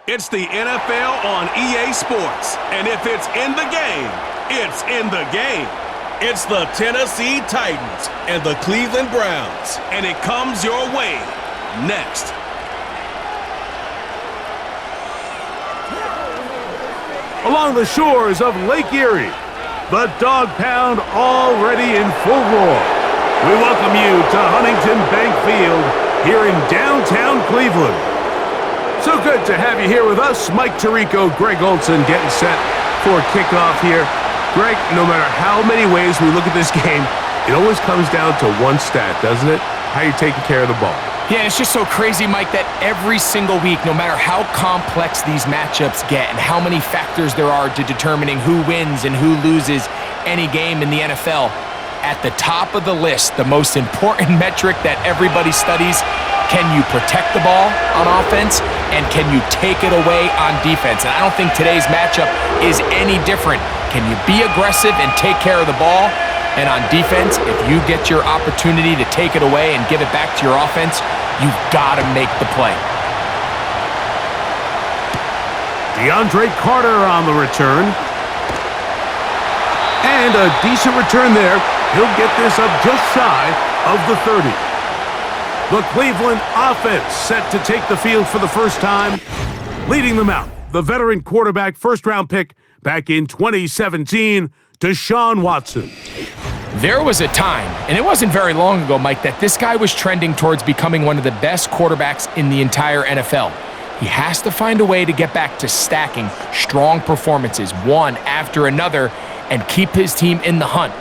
It's the NFL on EA Sports, and if it's in the game, it's in the game. It's the Tennessee Titans and the Cleveland Browns, and it comes your way next. Along the shores of Lake Erie, the Dog Pound already in full roar. We welcome you to Huntington Bank Field here in downtown Cleveland. So good to have you here with us. Mike Tirico, Greg Olson getting set for kickoff here. Greg, no matter how many ways we look at this game, it always comes down to one stat, doesn't it? How you're taking care of the ball. Yeah, it's just so crazy, Mike, that every single week, no matter how complex these matchups get and how many factors there are to determining who wins and who loses any game in the NFL, at the top of the list, the most important metric that everybody studies, can you protect the ball on offense and can you take it away on defense? And I don't think today's matchup is any different. Can you be aggressive and take care of the ball? And on defense, if you get your opportunity to take it away and give it back to your offense, you've got to make the play. DeAndre Carter on the return. And a decent return there. He'll get this up just shy of the 30. The Cleveland offense set to take the field for the first time. Leading them out, the veteran quarterback first-round pick back in 2017, Deshaun Watson. There was a time, and it wasn't very long ago, Mike, that this guy was trending towards becoming one of the best quarterbacks in the entire NFL. He has to find a way to get back to stacking strong performances, one after another, and keep his team in the hunt.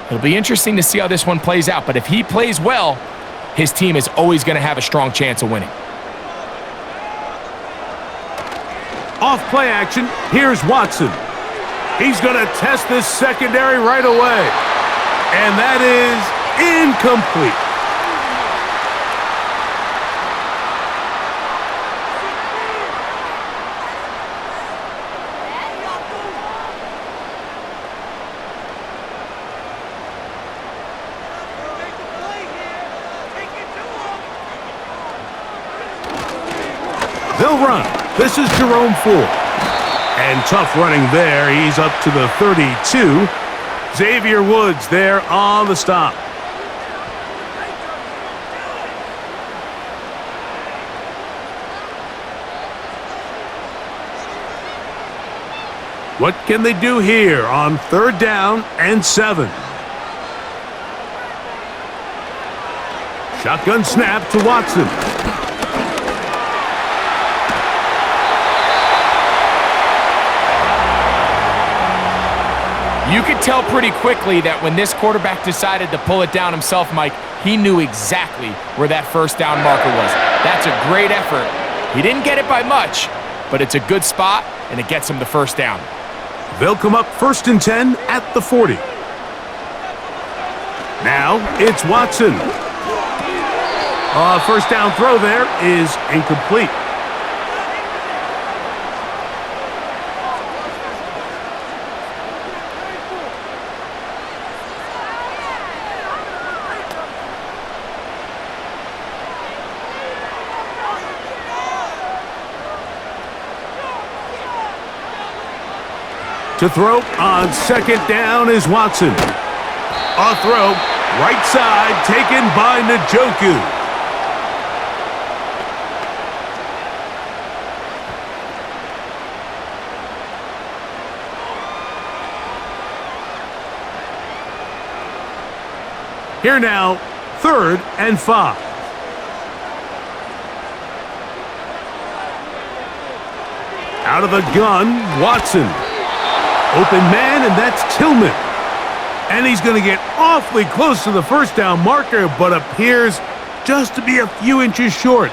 It'll be interesting to see how this one plays out, but if he plays well, his team is always going to have a strong chance of winning. Off play action, here's Watson. He's going to test this secondary right away. And that is incomplete. They'll run. This is Jerome Ford. And tough running there. He's up to the 32. Xavier Woods there on the stop. What can they do here on 3rd down and 7? Shotgun snap to Watson. You could tell pretty quickly that when this quarterback decided to pull it down himself, Mike, he knew exactly where that first down marker was. That's a great effort. He didn't get it by much, but it's a good spot, and it gets him the first down. They'll come up 1st and 10 at the 40. Now it's Watson. First down throw there is incomplete. To throw on 2nd down is Watson. A throw, right side, taken by Njoku. Here now, 3rd and 5. Out of the gun, Watson. Open man, and that's Tillman. And he's going to get awfully close to the first down marker, but appears just to be a few inches short.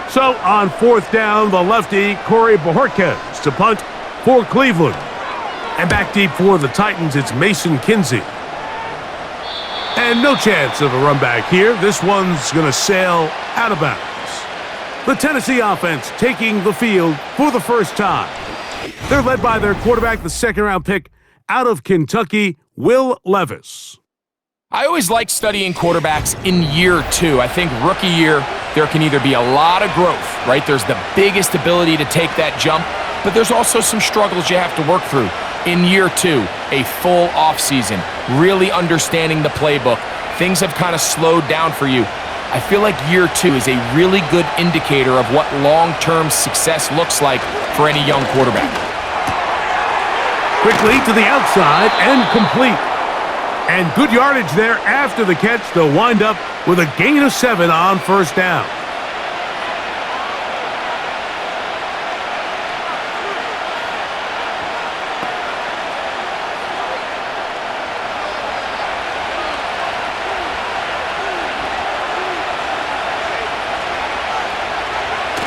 So on 4th down, the lefty, Corey Bojorquez to punt for Cleveland. And back deep for the Titans, it's Mason Kinsey. And no chance of a run back here. This one's going to sail out of bounds. The Tennessee offense taking the field for the first time. They're led by their quarterback, the 2nd-round pick out of Kentucky, Will Levis. I always like studying quarterbacks in year 2. I think rookie year, there can either be a lot of growth, right? There's the biggest ability to take that jump, but there's also some struggles you have to work through. In year 2, a full offseason, really understanding the playbook. Things have kind of slowed down for you. I feel like year 2 is a really good indicator of what long-term success looks like for any young quarterback. Quickly to the outside and complete. And good yardage there after the catch. They'll wind up with a gain of 7 on first down.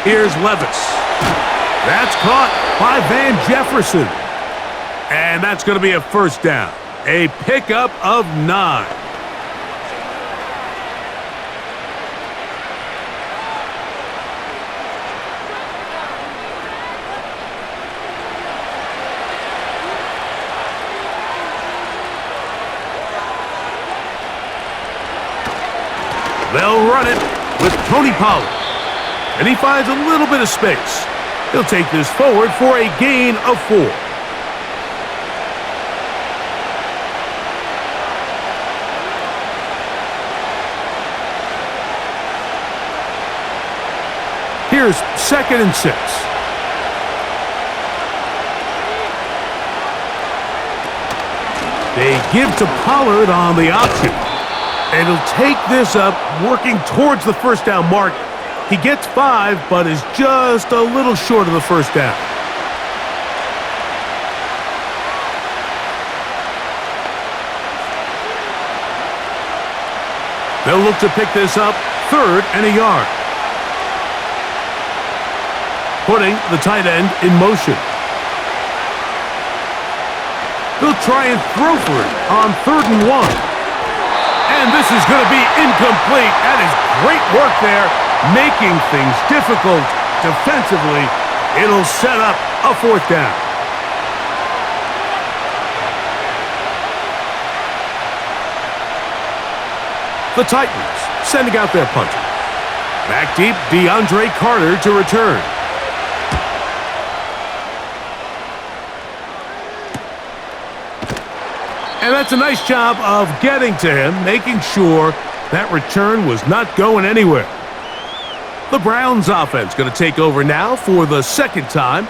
Here's Levis. That's caught by Van Jefferson. And that's going to be a first down. A pickup of 9. They'll run it with Tony Pollard. And he finds a little bit of space. He'll take this forward for a gain of 4. Here's 2nd and 6. They give to Pollard on the option. And he'll take this up, working towards the first down mark. He gets 5, but is just a little short of the first down. They'll look to pick this up, 3rd and a yard. Putting the tight end in motion. They'll try and throw for it on 3rd and 1. And this is going to be incomplete. That is great work there, making things difficult defensively. It'll set up a 4th down. The Titans sending out their punter. Back deep, DeAndre Carter to return. And that's a nice job of getting to him, making sure that return was not going anywhere. The Browns offense going to take over now for the 2nd time.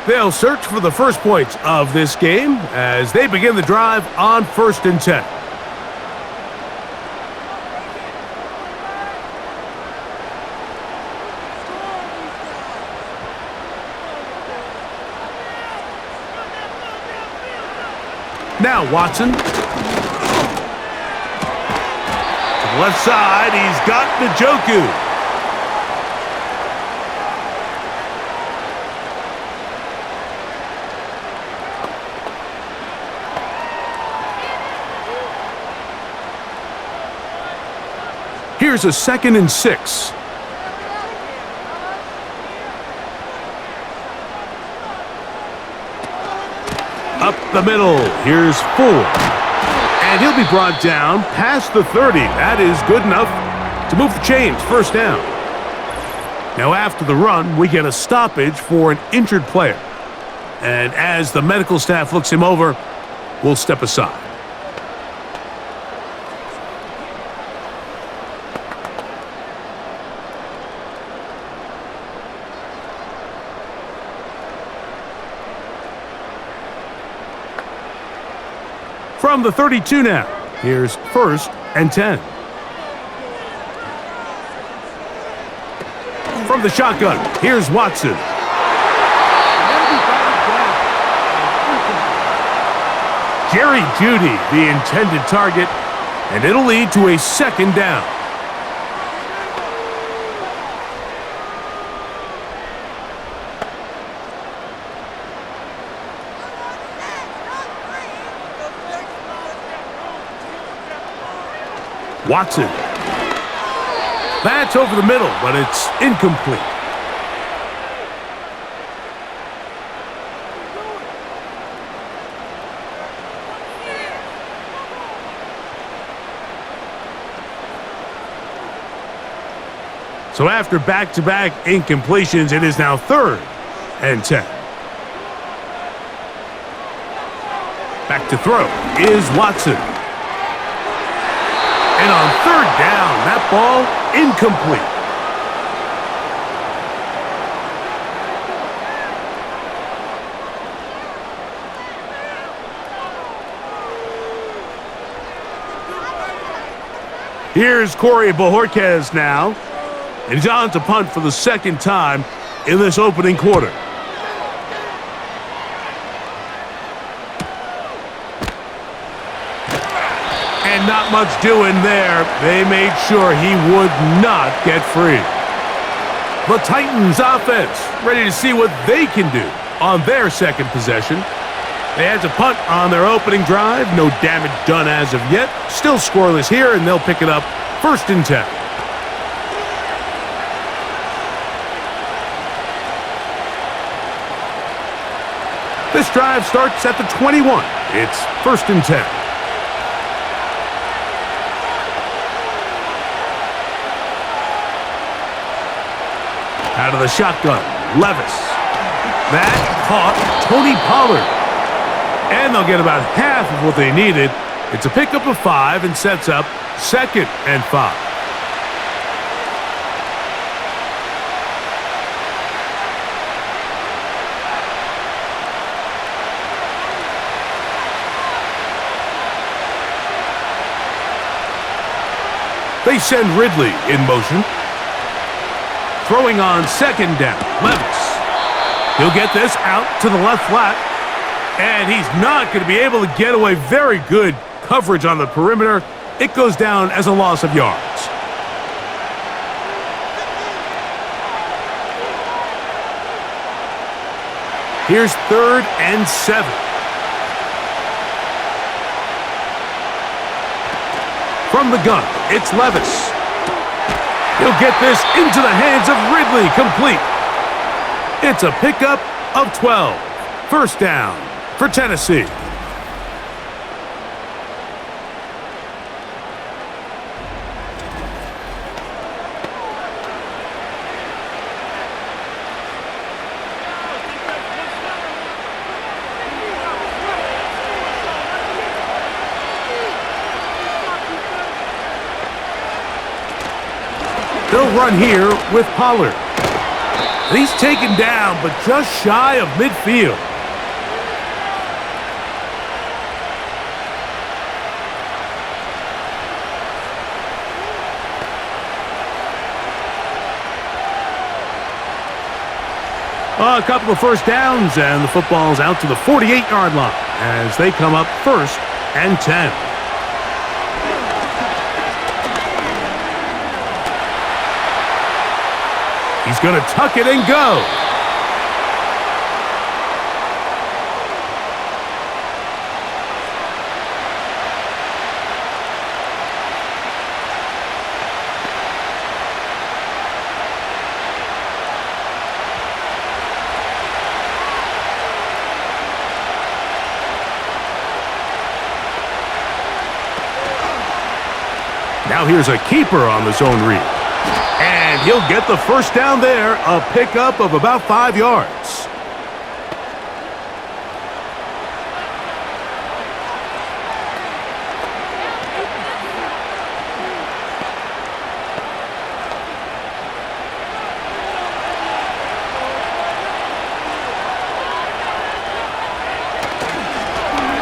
They'll search for the first points of this game as they begin the drive on 1st and 10. Now Watson. To the left side, he's got Njoku. Here's a 2nd and 6. Up the middle, here's 4. And he'll be brought down past the 30. That is good enough to move the chains, first down. Now after the run, we get a stoppage for an injured player. And as the medical staff looks him over, we'll step aside. From the 32 now, here's 1st and 10. From the shotgun, here's Watson. Jerry Jeudy, the intended target, and it'll lead to a 2nd down. Watson. That's over the middle, but it's incomplete. So after back-to-back incompletions, it is now 3rd and 10. Back to throw is Watson. And on 3rd down, that ball incomplete. Here's Corey Bojorquez now. And he's on to punt for the 2nd time in this opening quarter. And not much doing there. They made sure he would not get free. The Titans offense ready to see what they can do on their 2nd possession. They had to punt on their opening drive. No damage done as of yet. Still scoreless here, and they'll pick it up 1st and 10. This drive starts at the 21. It's 1st and 10. Out of the shotgun, Levis. That caught Tony Pollard. And they'll get about half of what they needed. It's a pickup of 5 and sets up 2nd and 5. They send Ridley in motion. Throwing on 2nd down, Levis. He'll get this out to the left flat. And he's not going to be able to get away. Very good coverage on the perimeter. It goes down as a loss of yards. Here's 3rd and 7. From the gun, it's Levis. He'll get this into the hands of Ridley, complete. It's a pickup of 12. 1st down for Tennessee. They'll run here with Pollard. And he's taken down, but just shy of midfield. A couple of 1st downs, and the football's out to the 48-yard line as they come up 1st and 10. He's going to tuck it and go. Now here's a keeper on the zone read. And he'll get the 1st down there, a pickup of about 5 yards.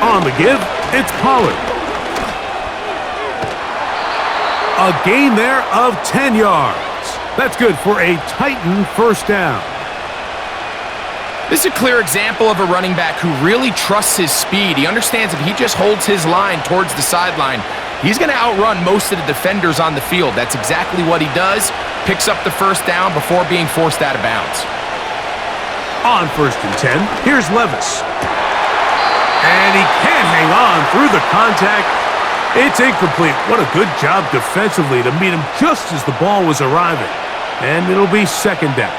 On the give, it's Pollard. A gain there of 10 yards. That's good for a Titan 1st down. This is a clear example of a running back who really trusts his speed. He understands if he just holds his line towards the sideline, he's going to outrun most of the defenders on the field. That's exactly what he does. Picks up the 1st down before being forced out of bounds. On 1st and 10, here's Levis. And he can't hang on through the contact. It's incomplete. What a good job defensively to meet him just as the ball was arriving. And it'll be 2nd down.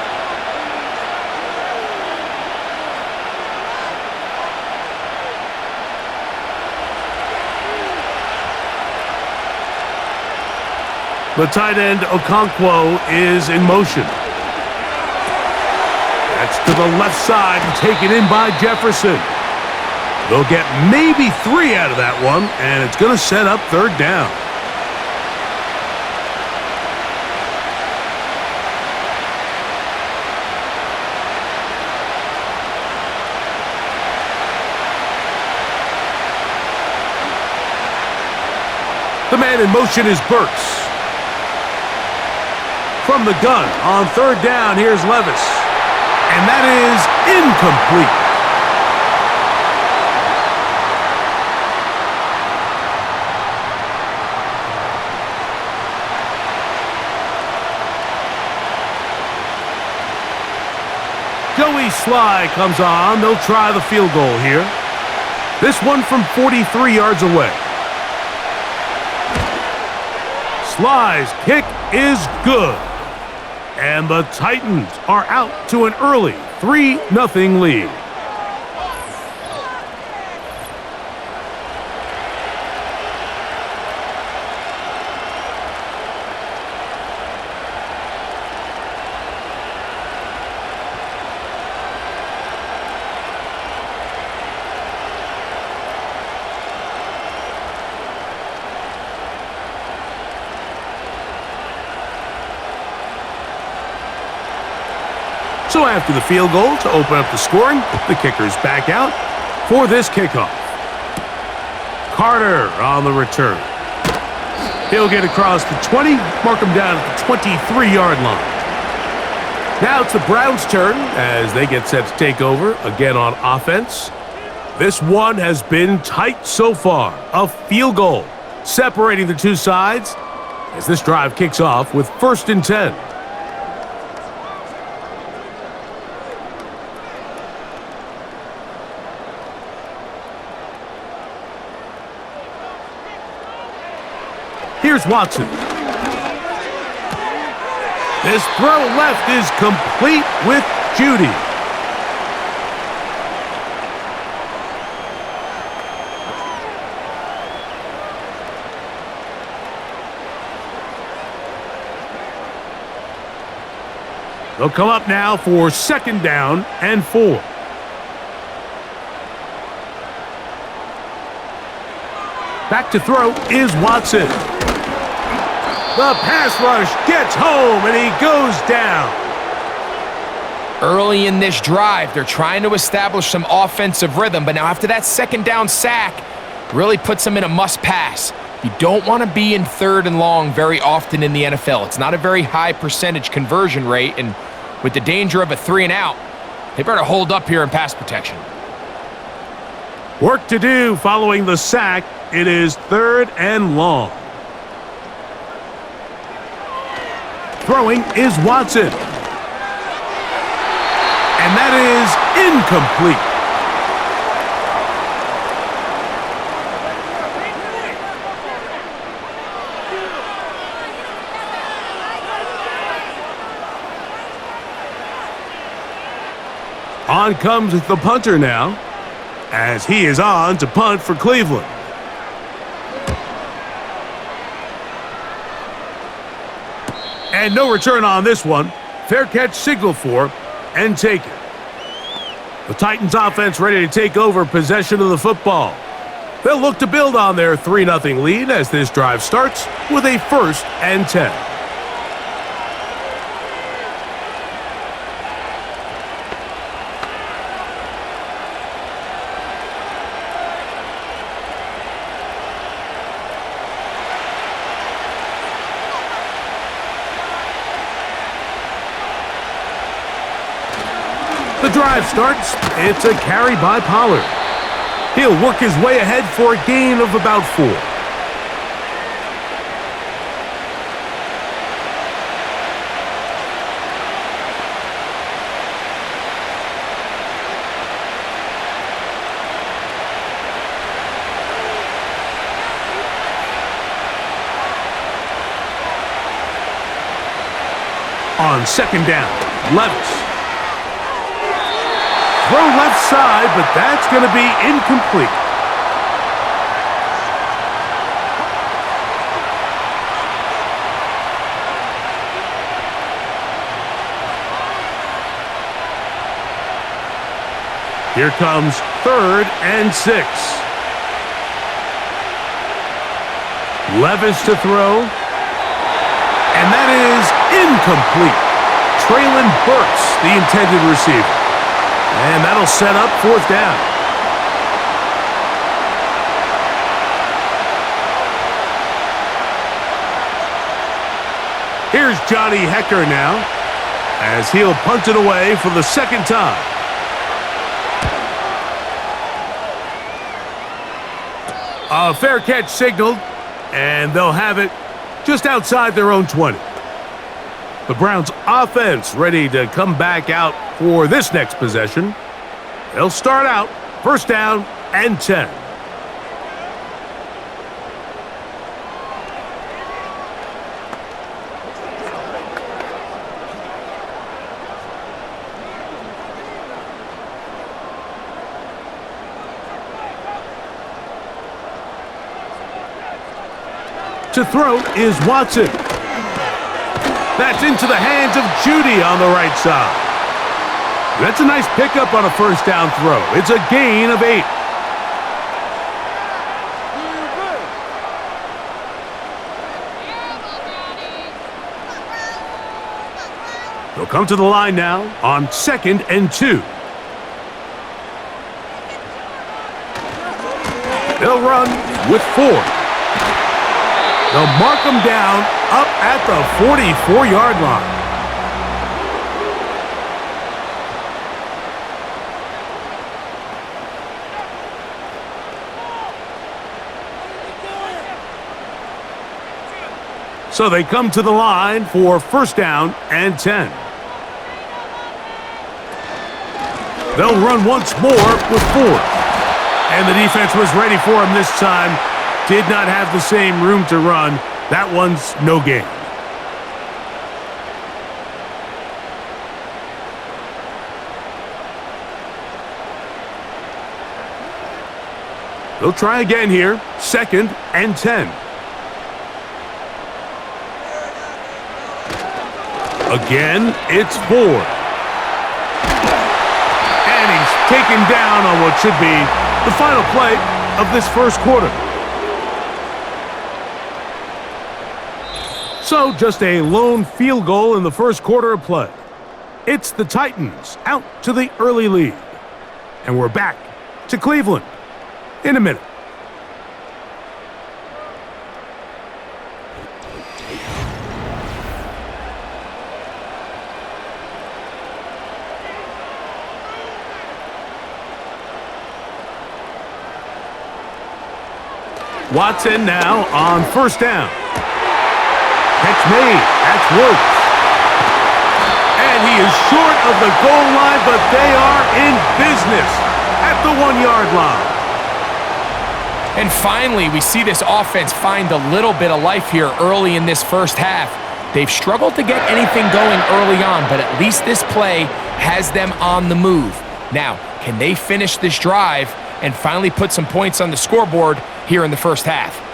The tight end Okonkwo is in motion. That's to the left side and taken in by Jefferson. They'll get maybe 3 out of that one, and it's going to set up third down. The man in motion is Burks. From the gun on third down, here's Levis. And that is incomplete. Joey Sly comes on. They'll try the field goal here. This one from 43 yards away. Sly's kick is good. And the Titans are out to an early 3-0 lead. So after the field goal to open up the scoring, the kicker's back out for this kickoff. Carter on the return. He'll get across the 20, mark him down at the 23-yard line. Now it's the Browns' turn as they get set to take over again on offense. This one has been tight so far. A field goal separating the two sides as this drive kicks off with 1st and 10. Here's Watson. This throw left is complete with Judy. They'll come up now for 2nd down and 4. Back to throw is Watson. The pass rush gets home, and he goes down. Early in this drive, they're trying to establish some offensive rhythm, but now after that 2nd down sack, really puts them in a must-pass. You don't want to be in 3rd and long very often in the NFL. It's not a very high percentage conversion rate, and with the danger of a 3-and-out, they better hold up here in pass protection. Work to do following the sack. It is 3rd and long. Throwing is Watson. And that is incomplete. On comes the punter now, as he is on to punt for Cleveland. And no return on this one. Fair catch signaled for and taken. The Titans offense ready to take over possession of the football. They'll look to build on their 3-0 lead as this drive starts with a 1st and 10. The drive starts. It's a carry by Pollard. He'll work his way ahead for a gain of about 4. On 2nd down, Levis. Throw left side, but that's going to be incomplete. Here comes 3rd and 6. Levis to throw. And that is incomplete. Traylon Burks, the intended receiver. And that'll set up 4th down. Here's Johnny Hecker now, as he'll punt it away for the 2nd time. A fair catch signaled, and they'll have it just outside their own 20. The Browns offense ready to come back out for this next possession. They'll start out 1st down and 10. To throw is Watson. That's into the hands of Judy on the right side. That's a nice pickup on a 1st down throw. It's a gain of 8. They'll come to the line now on 2nd and 2. They'll run with 4. They'll mark them down up at the 44-yard line. So they come to the line for 1st down and 10. They'll run once more with 4. And the defense was ready for him this time. Did not have the same room to run. That one's no gain. They'll try again here. 2nd and 10. Again, it's 4. And he's taken down on what should be the final play of this 1st quarter. So just a lone field goal in the 1st quarter of play. It's the Titans out to the early lead. And we're back to Cleveland in a minute. Watson now on 1st down. Catch made. That's Woods. And he is short of the goal line, but they are in business at the 1-yard line. And finally, we see this offense find a little bit of life here early in this 1st half. They've struggled to get anything going early on, but at least this play has them on the move. Now, can they finish this drive and finally put some points on the scoreboard here in the 1st half?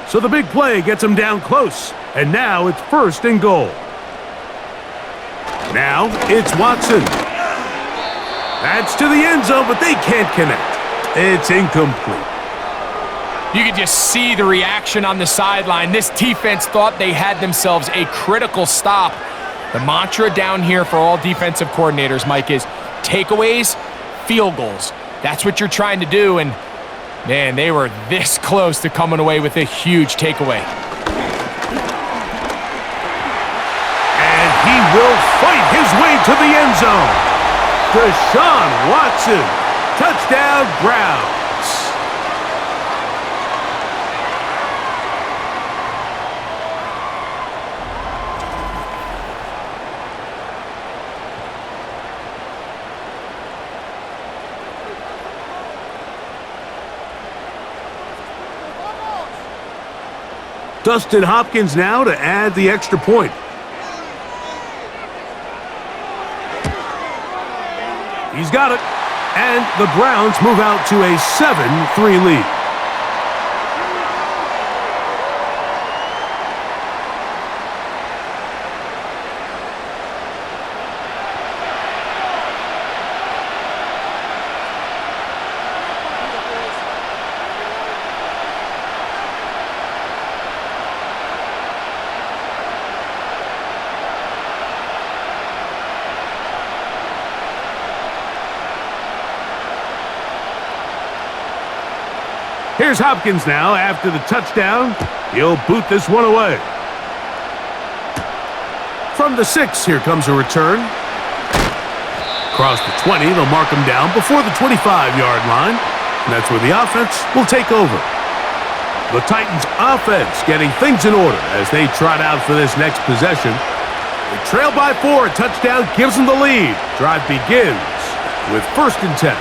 So the big play gets them down close, and now it's 1st and goal. Now it's Watson. That's to the end zone, but they can't connect. It's incomplete. You could just see the reaction on the sideline. This defense thought they had themselves a critical stop. The mantra down here for all defensive coordinators, Mike, is takeaways, field goals. That's what you're trying to do, and man, they were this close to coming away with a huge takeaway. And he will fight his way to the end zone. Deshaun Watson, touchdown Browns. Dustin Hopkins now to add the extra point. He's got it. And the Browns move out to a 7-3 lead. Here's Hopkins now after the touchdown. He'll boot this one away. From the 6, here comes a return. Across the 20, they'll mark him down before the 25-yard line. And that's where the offense will take over. The Titans offense getting things in order as they trot out for this next possession. They trail by 4. A touchdown gives them the lead. Drive begins with 1st and 10.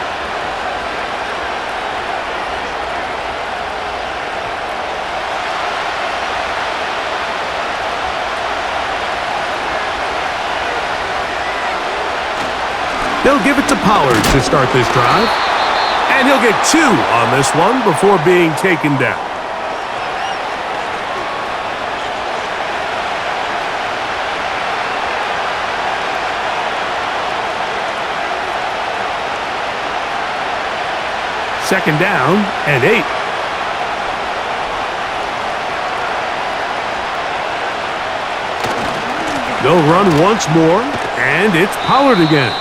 They'll give it to Pollard to start this drive. And he'll get 2 on this one before being taken down. Second down and 8. They'll run once more, and it's Pollard again.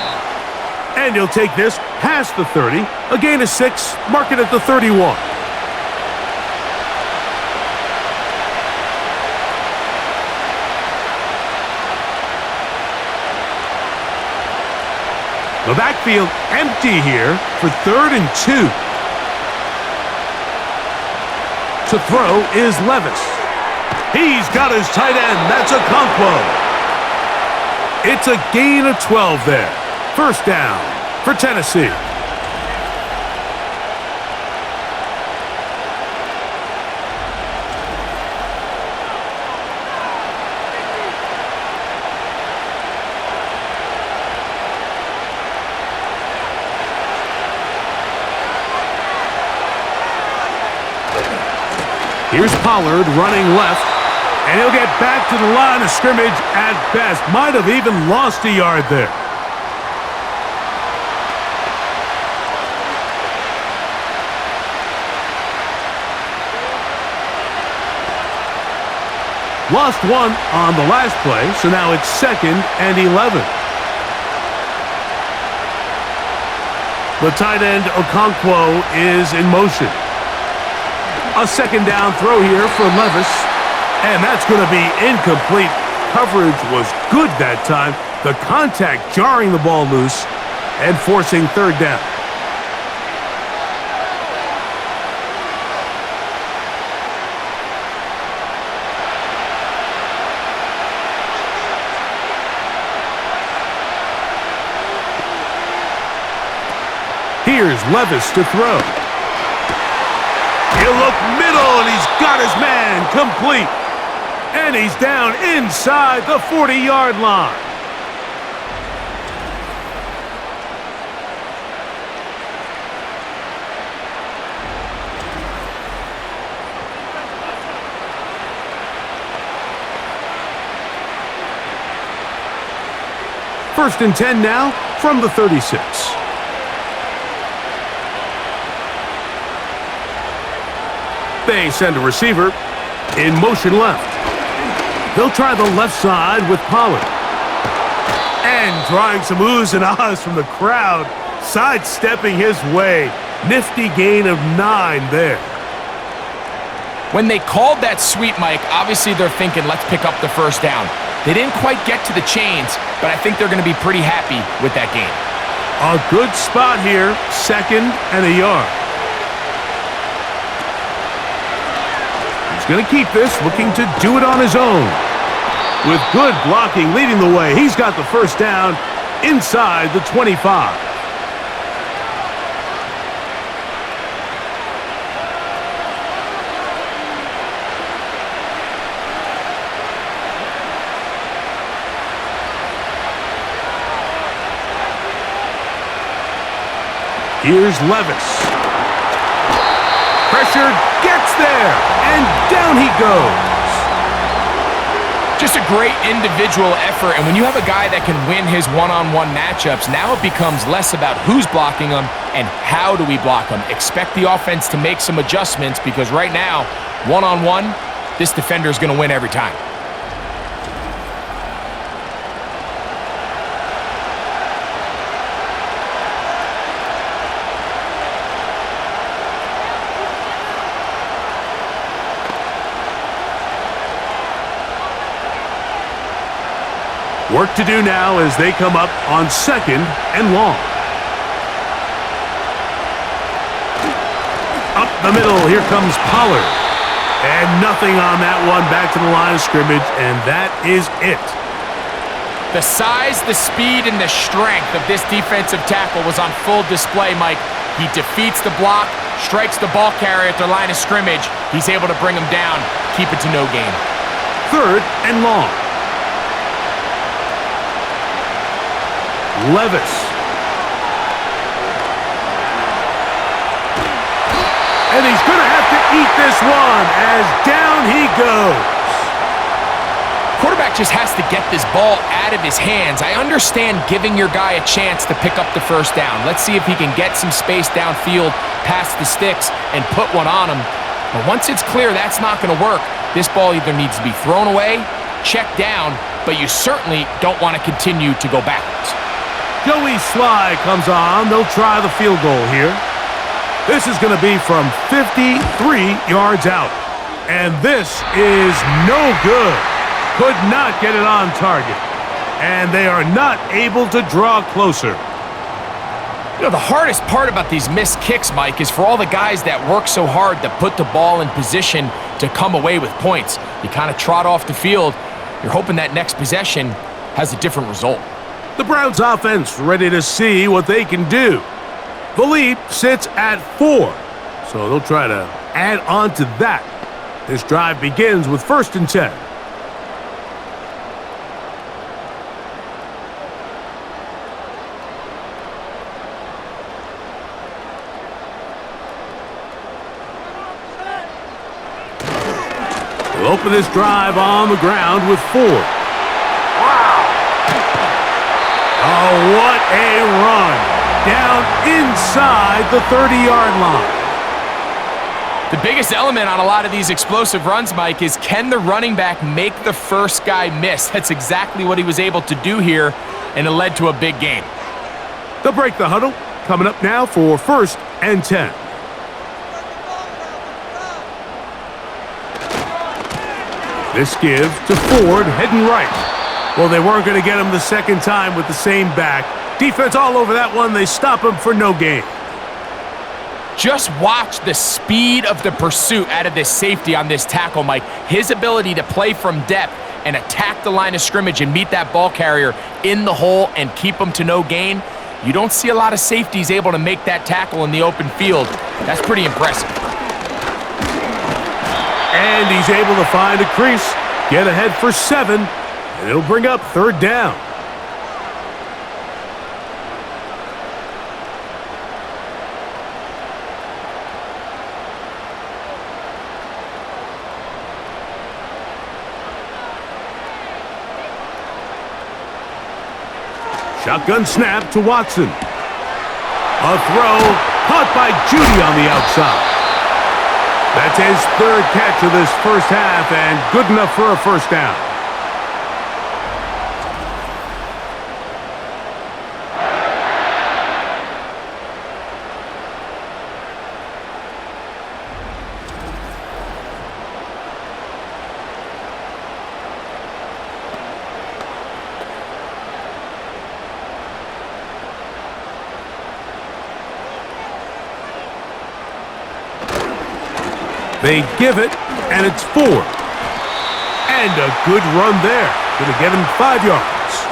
And he'll take this past the 30, a gain of 6, mark it at the 31. The backfield empty here for 3rd and 2. To throw is Levis. He's got his tight end. That's a Okonkwo. It's a gain of 12 there. 1st down for Tennessee. Here's Pollard running left, and he'll get back to the line of scrimmage at best. Might have even lost a yard there. Lost 1 on the last play, so now it's 2nd and 11. The tight end Okonkwo is in motion. A 2nd down throw here for Levis, and that's going to be incomplete. Coverage was good that time. The contact jarring the ball loose and forcing 3rd down. Here's Levis to throw. He'll look middle, and he's got his man complete. And he's down inside the 40-yard line. First and 10 now from the 36. They send a receiver in motion left. They'll try the left side with Pollard. And drawing some oohs and ahs from the crowd, sidestepping his way. Nifty gain of 9 there. When they called that sweep, Mike, obviously they're thinking, let's pick up the 1st down. They didn't quite get to the chains, but I think they're going to be pretty happy with that game. A good spot here, 2nd and a yard. Going to keep this, looking to do it on his own. With good blocking leading the way, he's got the 1st down inside the 25. Here's Levis. Pressure gets there, and down he goes. Just a great individual effort, and when you have a guy that can win his one-on-one matchups, now it becomes less about who's blocking him and how do we block him. Expect the offense to make some adjustments because right now, one-on-one, this defender is going to win every time. Work to do now as they come up on 2nd and long. Up the middle, here comes Pollard. And nothing on that one, back to the line of scrimmage, and that is it. The size, the speed, and the strength of this defensive tackle was on full display, Mike. He defeats the block, strikes the ball carrier at the line of scrimmage. He's able to bring him down, keep it to no gain. 3rd and long. Levis. And he's going to have to eat this one as down he goes. Quarterback just has to get this ball out of his hands. I understand giving your guy a chance to pick up the first down. Let's see if he can get some space downfield past the sticks and put one on him. But once it's clear that's not going to work, this ball either needs to be thrown away, checked down, but you certainly don't want to continue to go backwards. Joey Sly comes on. They'll try the field goal here. This is going to be from 53 yards out. And this is no good. Could not get it on target. And they are not able to draw closer. You know, the hardest part about these missed kicks, Mike, is for all the guys that work so hard to put the ball in position to come away with points. You kind of trot off the field. You're hoping that next possession has a different result. The Browns offense ready to see what they can do. The lead sits at 4, so they'll try to add on to that. This drive begins with 1st and 10. They'll open this drive on the ground with 4. Wow! Oh, what a run! Down inside the 30-yard line. The biggest element on a lot of these explosive runs, Mike, is can the running back make the first guy miss? That's exactly what he was able to do here, and it led to a big gain. They'll break the huddle. Coming up now for 1st and 10. This gives to Ford, heading right. Well, they weren't going to get him the second time with the same back. Defense all over that one. They stop him for no gain. Just watch the speed of the pursuit out of this safety on this tackle, Mike. His ability to play from depth and attack the line of scrimmage and meet that ball carrier in the hole and keep him to no gain. You don't see a lot of safeties able to make that tackle in the open field. That's pretty impressive. And he's able to find a crease, get ahead for 7, and it'll bring up 3rd down. Shotgun snap to Watson. A throw caught by Judy on the outside. That's his 3rd catch of this first half and good enough for a first down. They give it, and it's 4. And a good run there. Going to get him 5 yards.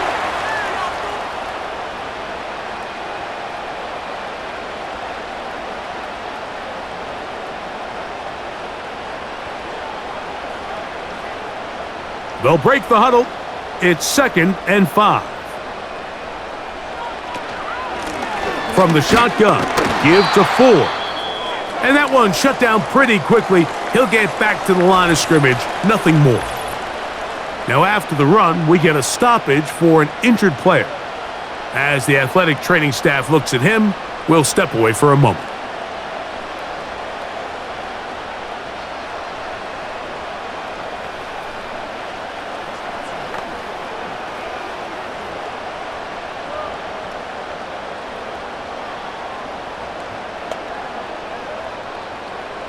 They'll break the huddle. It's 2nd and 5. From the shotgun, give to Ford. And that one shut down pretty quickly. He'll get back to the line of scrimmage, nothing more. Now after the run, we get a stoppage for an injured player. As the athletic training staff looks at him, we'll step away for a moment.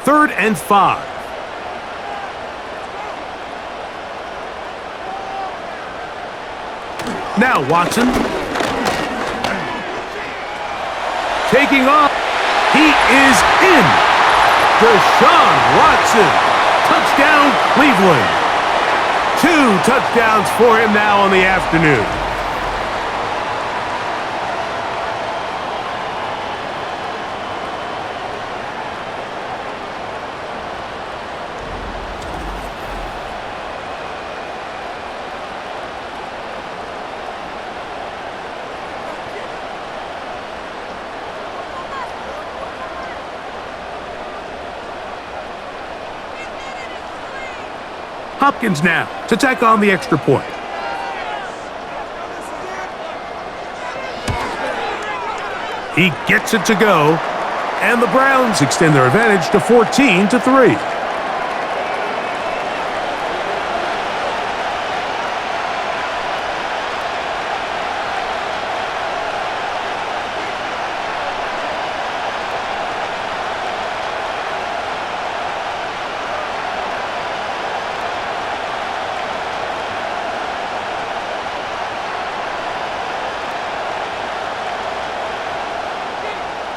Third and 5. Now Watson. Taking off. He is in. Deshaun Watson. Touchdown, Cleveland. 2 touchdowns for him now on the afternoon. Hopkins now to tack on the extra point. He gets it to go, and the Browns extend their advantage to 14-3.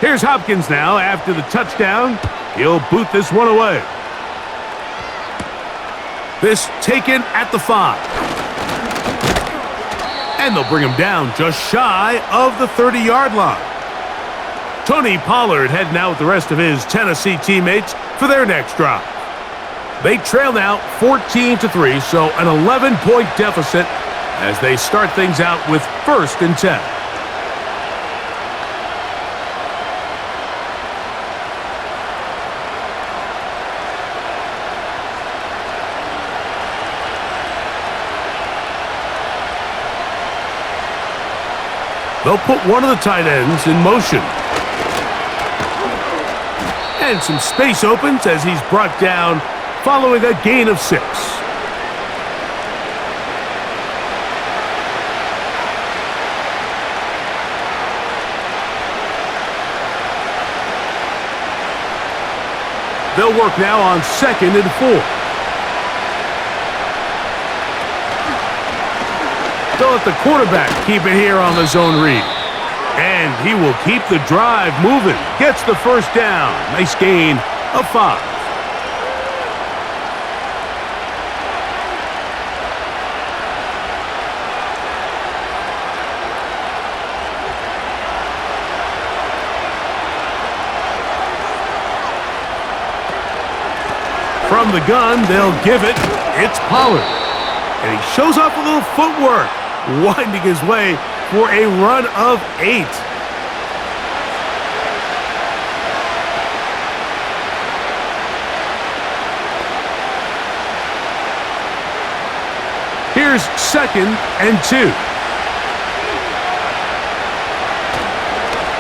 Here's Hopkins now after the touchdown. He'll boot this one away. This taken at the 5. And they'll bring him down just shy of the 30-yard line. Tony Pollard heading out with the rest of his Tennessee teammates for their next drive. They trail now 14-3, so an 11-point deficit as they start things out with 1st and 10. They'll put one of the tight ends in motion. And some space opens as he's brought down following a gain of 6. They'll work now on 2nd and 4. They'll let the quarterback keep it here on the zone read. And he will keep the drive moving. Gets the first down. Nice gain of 5. From the gun, they'll give it. It's Pollard. And he shows off a little footwork, winding his way for a run of 8. Here's 2nd and 2.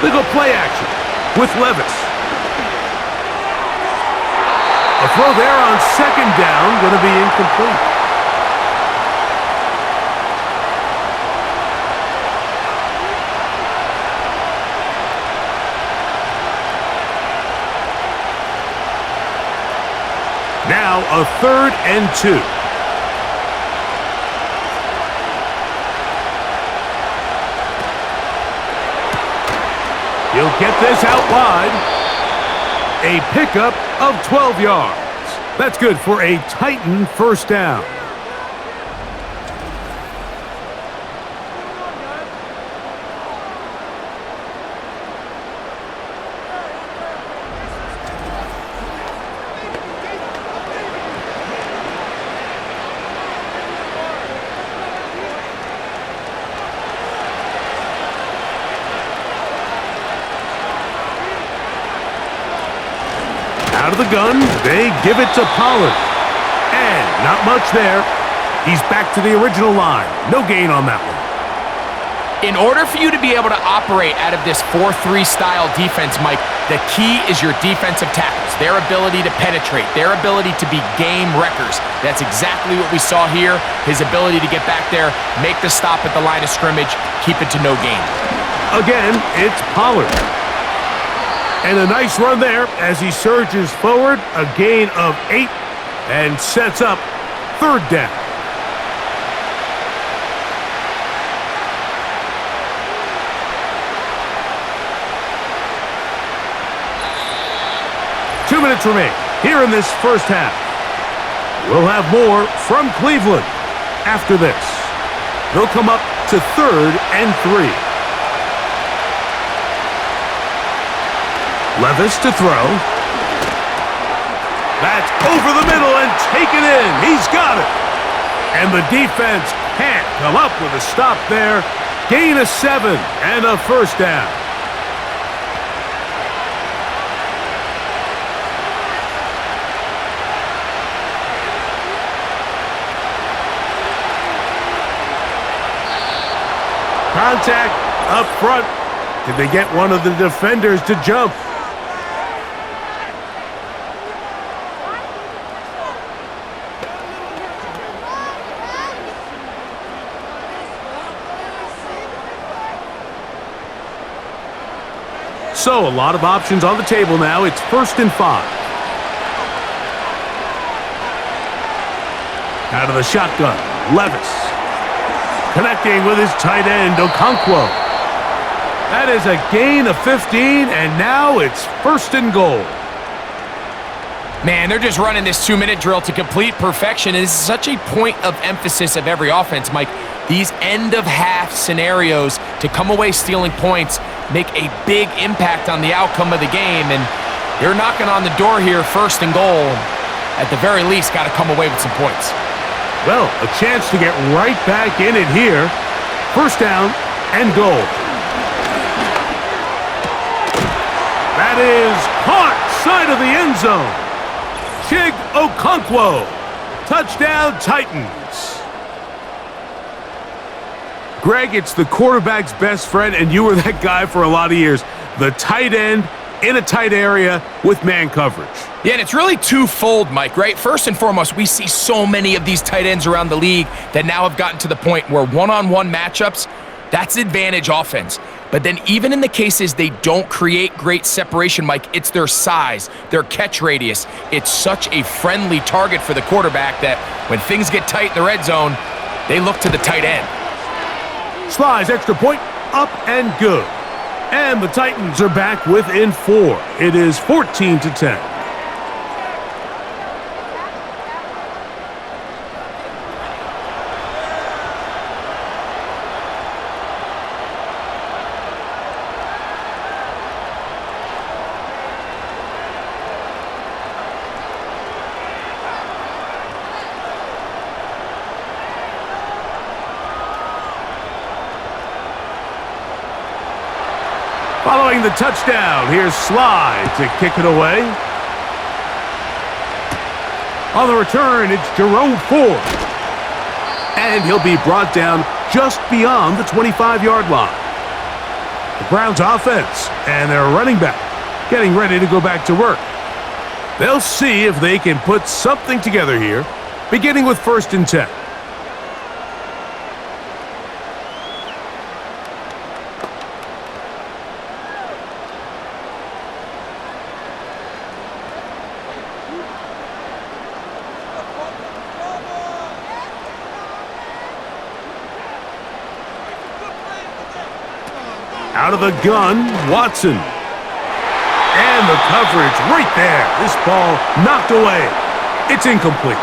They go play action with Levis. A throw there on 2nd down, going to be incomplete. Now a 3rd and 2. He'll get this out wide. A pickup of 12 yards. That's good for a Titan first down. Out of the gun, they give it to Pollard. And not much there. He's back to the original line. No gain on that one. In order for you to be able to operate out of this 4-3 style defense, Mike, the key is your defensive tackles, their ability to penetrate, their ability to be game wreckers. That's exactly what we saw here. His ability to get back there, make the stop at the line of scrimmage, keep it to no gain. Again, it's Pollard. And a nice run there as he surges forward, a gain of 8, and sets up 3rd down. minutes remain here in this first half. We'll have more from Cleveland after this. They'll come up to 3rd and 3. Levis to throw. That's over the middle and taken in. He's got it. And the defense can't come up with a stop there. Gain of 7 and a first down. Contact up front. Did they get one of the defenders to jump? So, a lot of options on the table now. It's 1st and 5. Out of the shotgun, Levis. Connecting with his tight end, Okonkwo. That is a gain of 15, and now it's 1st and goal. Man, they're just running this 2-minute drill to complete perfection. And this is such a point of emphasis of every offense, Mike. These end-of-half scenarios to come away stealing points make a big impact on the outcome of the game. And they're knocking on the door here, 1st and goal. At the very least, got to come away with some points. Well, a chance to get right back in it here. 1st down and goal. That is caught side of the end zone. Chig Okonkwo. Touchdown, Titans. Greg, it's the quarterback's best friend, and you were that guy for a lot of years. The tight end in a tight area with man coverage. Yeah, and it's really twofold, Mike, right? First and foremost, we see so many of these tight ends around the league that now have gotten to the point where one-on-one matchups, that's advantage offense. But then even in the cases they don't create great separation, Mike, it's their size, their catch radius. It's such a friendly target for the quarterback that when things get tight in the red zone, they look to the tight end. Slides extra point, up and good. And the Titans are back within 4. It is 14-10. Following the touchdown, here's Slide to kick it away. On the return, it's Jerome Ford. And he'll be brought down just beyond the 25-yard line. The Browns offense and their running back getting ready to go back to work. They'll see if they can put something together here, beginning with 1st and 10. Out of the gun, Watson. And the coverage right there. This ball knocked away. It's incomplete.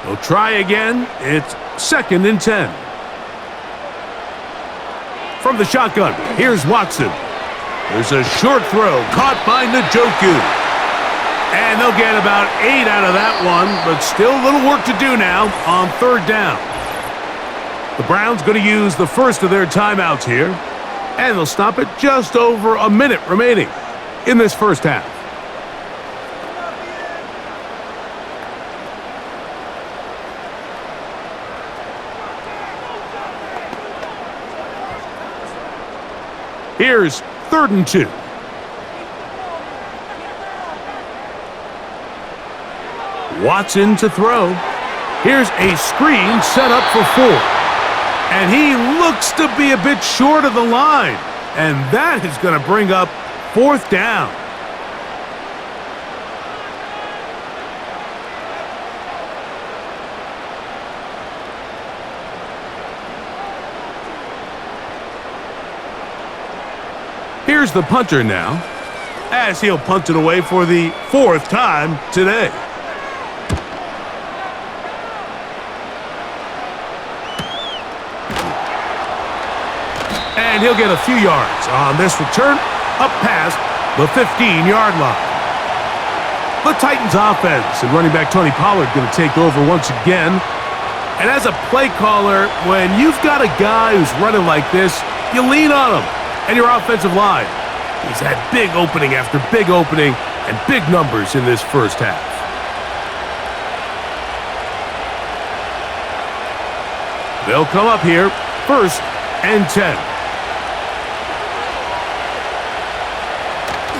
They'll try again. It's 2nd and 10. From the shotgun, here's Watson. There's a short throw caught by Njoku. And they'll get about 8 out of that one, but still a little work to do now on 3rd down. The Browns going to use the first of their timeouts here, and they'll stop it just over a minute remaining in this first half. Here's 3rd and 2. Watson to throw. Here's a screen set up for 4. And he looks to be a bit short of the line. And that is going to bring up 4th down. Here's the punter now, as he'll punt it away for the 4th time today. And he'll get a few yards on this return up past the 15-yard line. The Titans offense and running back Tony Pollard going to take over once again. And as a play caller, when you've got a guy who's running like this, you lean on him and your offensive line. He's had big opening after big opening and big numbers in this first half. They'll come up here, 1st and 10.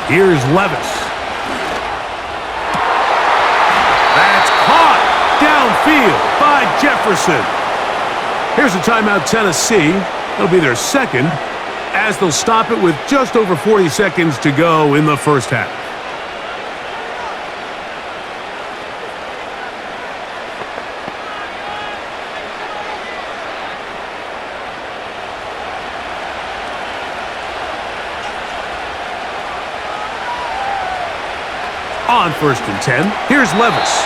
Here's Levis. That's caught downfield by Jefferson. Here's a timeout, Tennessee. It'll be their 2nd, as they'll stop it with just over 40 seconds to go in the first half. On 1st and 10, here's Levis.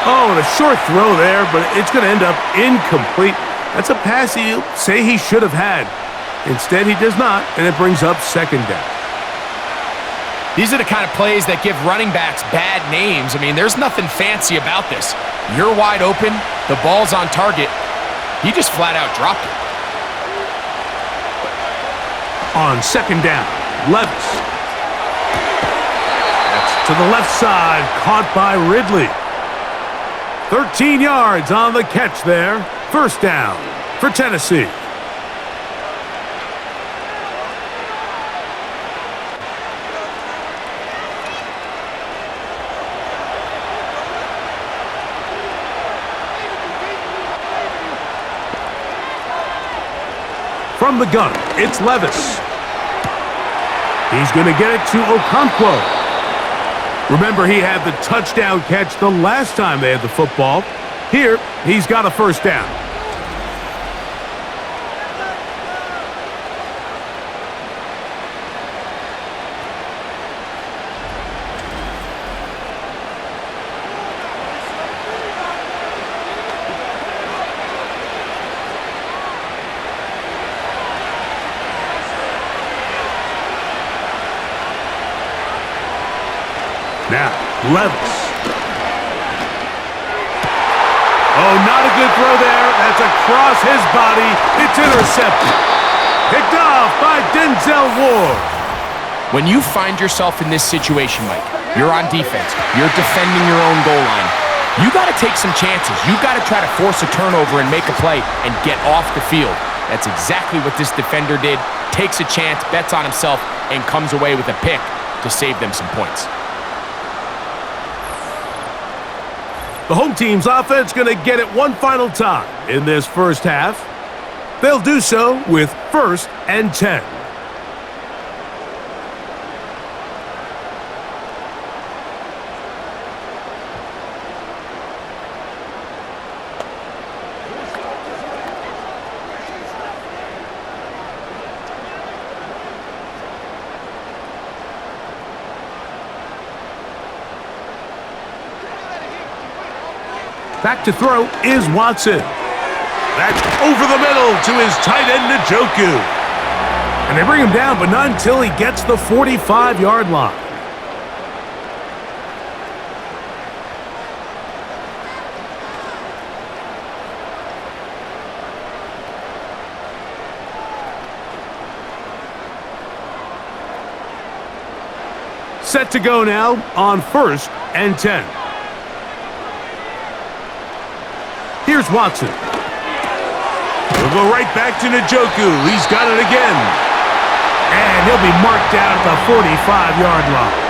Oh, and a short throw there, but it's going to end up incomplete. That's a pass he'll say he should have had. Instead, he does not, and it brings up 2nd down. These are the kind of plays that give running backs bad names. I mean, there's nothing fancy about this. You're wide open, the ball's on target. He just flat out dropped it. On 2nd down, Levis. To the left side, caught by Ridley. 13 yards on the catch there. 1st down for Tennessee. From the gun, it's Levis. He's going to get it to Okonkwo. Remember, he had the touchdown catch the last time they had the football. Here, he's got a 1st down. Now, Levis. Oh, not a good throw there. That's across his body. It's intercepted. Picked off by Denzel Ward. When you find yourself in this situation, Mike, you're on defense, you're defending your own goal line, you got to take some chances. You got to try to force a turnover and make a play and get off the field. That's exactly what this defender did. Takes a chance, bets on himself, and comes away with a pick to save them some points. The home team's offense going to get it one final time in this first half. They'll do so with 1st and 10. Back to throw is Watson. That's over the middle to his tight end, Njoku. And they bring him down, but not until he gets the 45-yard line. Set to go now on 1st and 10. Here's Watson. He'll go right back to Njoku. He's got it again. And he'll be marked down at the 45-yard line.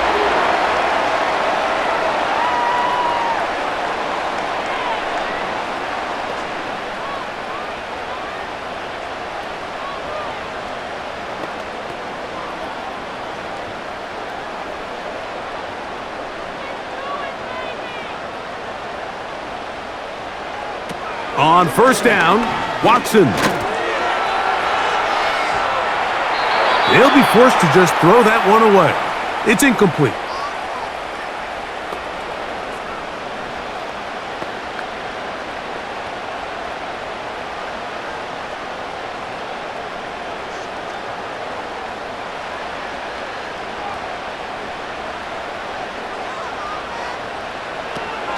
On 1st down, Watson. They'll be forced to just throw that one away. It's incomplete.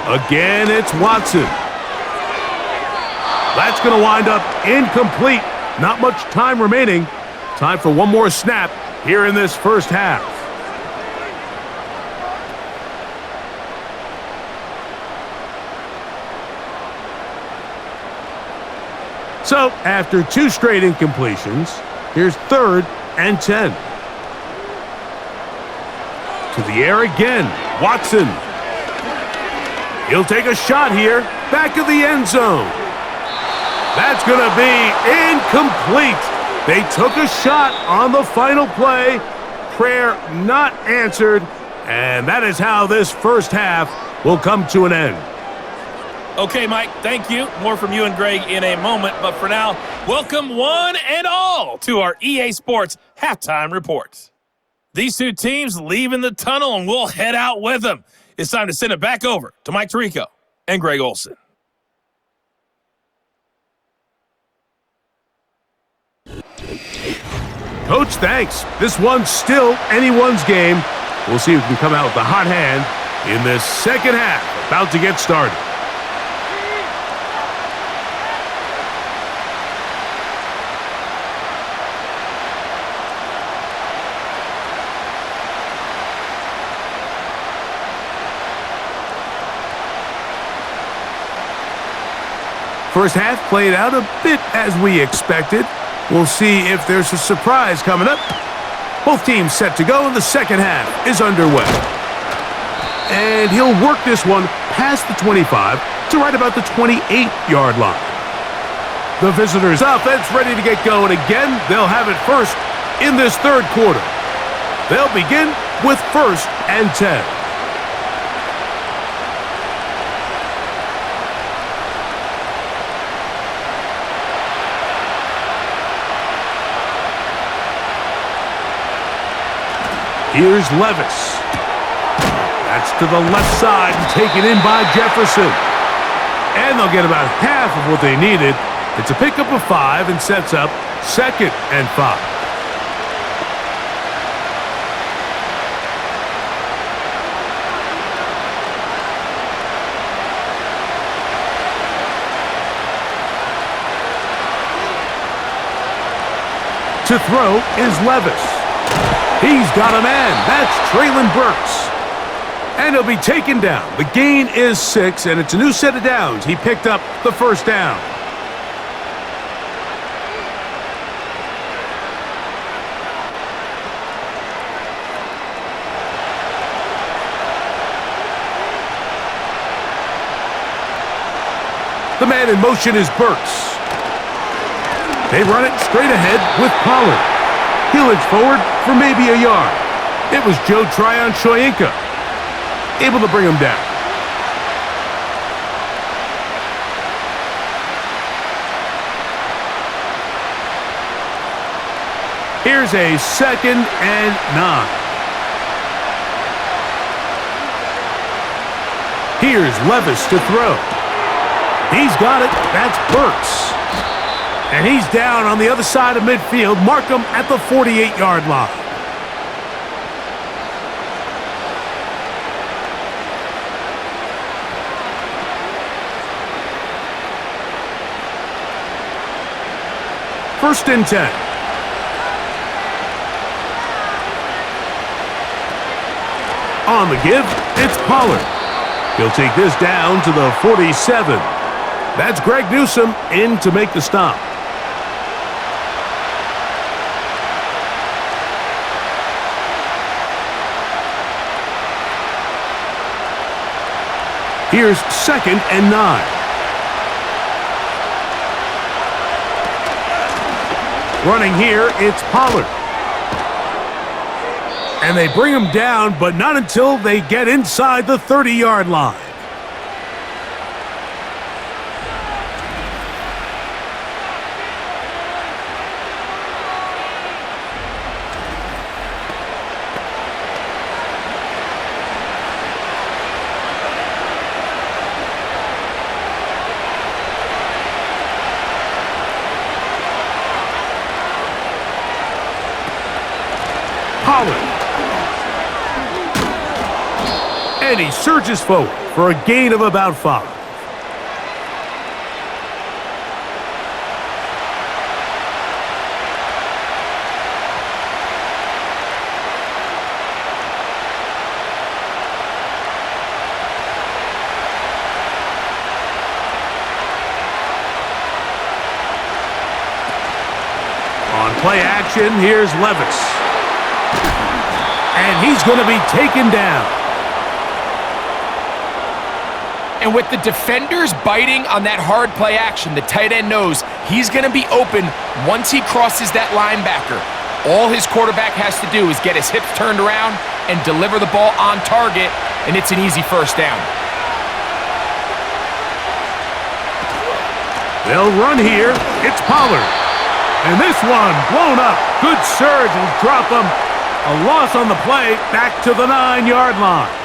Again, it's Watson. That's going to wind up incomplete. Not much time remaining. Time for one more snap here in this first half. So, after 2 straight incompletions, here's 3rd and 10. To the air again, Watson. He'll take a shot here, back of the end zone. That's going to be incomplete. They took a shot on the final play. Prayer not answered, and that is how this first half will come to an end. Okay, Mike, thank you. More from you and Greg in a moment, but for now, welcome one and all to our EA Sports Halftime Reports. These two teams leaving the tunnel, and we'll head out with them. It's time to send it back over to Mike Tirico and Greg Olsen. Coach, thanks. This one's still anyone's game. We'll see who can come out with the hot hand in this second half. About to get started. First half played out a bit as we expected. We'll see if there's a surprise coming up. Both teams set to go, and the second half is underway. And he'll work this one past the 25 to right about the 28-yard line. The visitors' offense ready to get going again. They'll have it first in this third quarter. They'll begin with 1st and 10. Here's Levis. That's to the left side and taken in by Jefferson. And they'll get about half of what they needed. It's a pickup of 5 and sets up 2nd and 5. To throw is Levis. He's got a man. That's Traylon Burks. And he'll be taken down. The gain is 6, and it's a new set of downs. He picked up the first down. The man in motion is Burks. They run it straight ahead with Pollard. He'll edge forward for maybe a yard. It was Joe Tryon-Shoyinka able to bring him down. Here's a 2nd and 9. Here's Levis to throw. He's got it. That's Burks. And he's down on the other side of midfield. Mark him at the 48-yard line. First and 10. On the give, it's Pollard. He'll take this down to the 47. That's Greg Newsome in to make the stop. Here's 2nd and 9. Running here, it's Pollard. And they bring him down, but not until they get inside the 30-yard line. And he surges forward for a gain of about 5. On play action, here's Levis. And he's going to be taken down. And with the defenders biting on that hard play action, the tight end knows he's going to be open once he crosses that linebacker. All his quarterback has to do is get his hips turned around and deliver the ball on target, and it's an easy first down. They'll run here. It's Pollard. And this one blown up. Good surge will drop him. A loss on the play, back to the 9-yard line.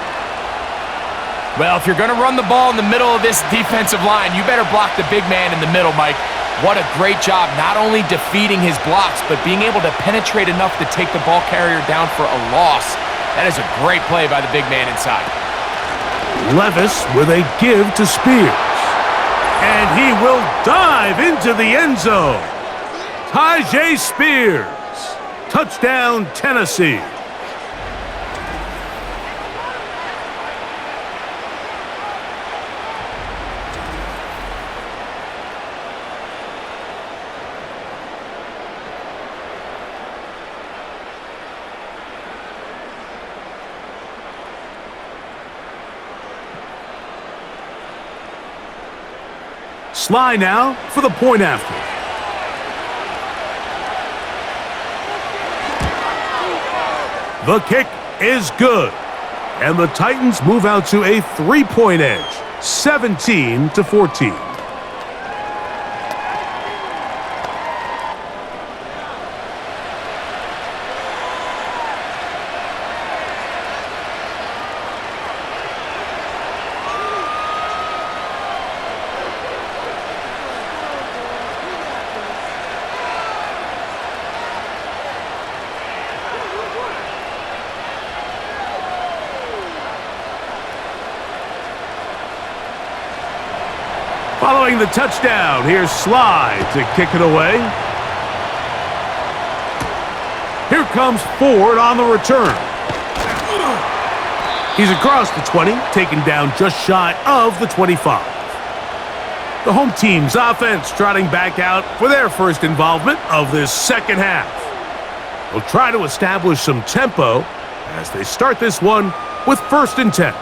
Well, if you're going to run the ball in the middle of this defensive line, you better block the big man in the middle, Mike. What a great job, not only defeating his blocks, but being able to penetrate enough to take the ball carrier down for a loss. That is a great play by the big man inside. Levis with a give to Spears. And he will dive into the end zone. Tyjae Spears. Touchdown, Tennessee. Sly now for the point after. The kick is good. And the Titans move out to a 3-point edge, 17-14. Following the touchdown, here's Sly to kick it away. Here comes Ford on the return. He's across the 20, taken down just shy of the 25. The home team's offense trotting back out for their first involvement of this second half. They'll try to establish some tempo as they start this one with 1st and 10.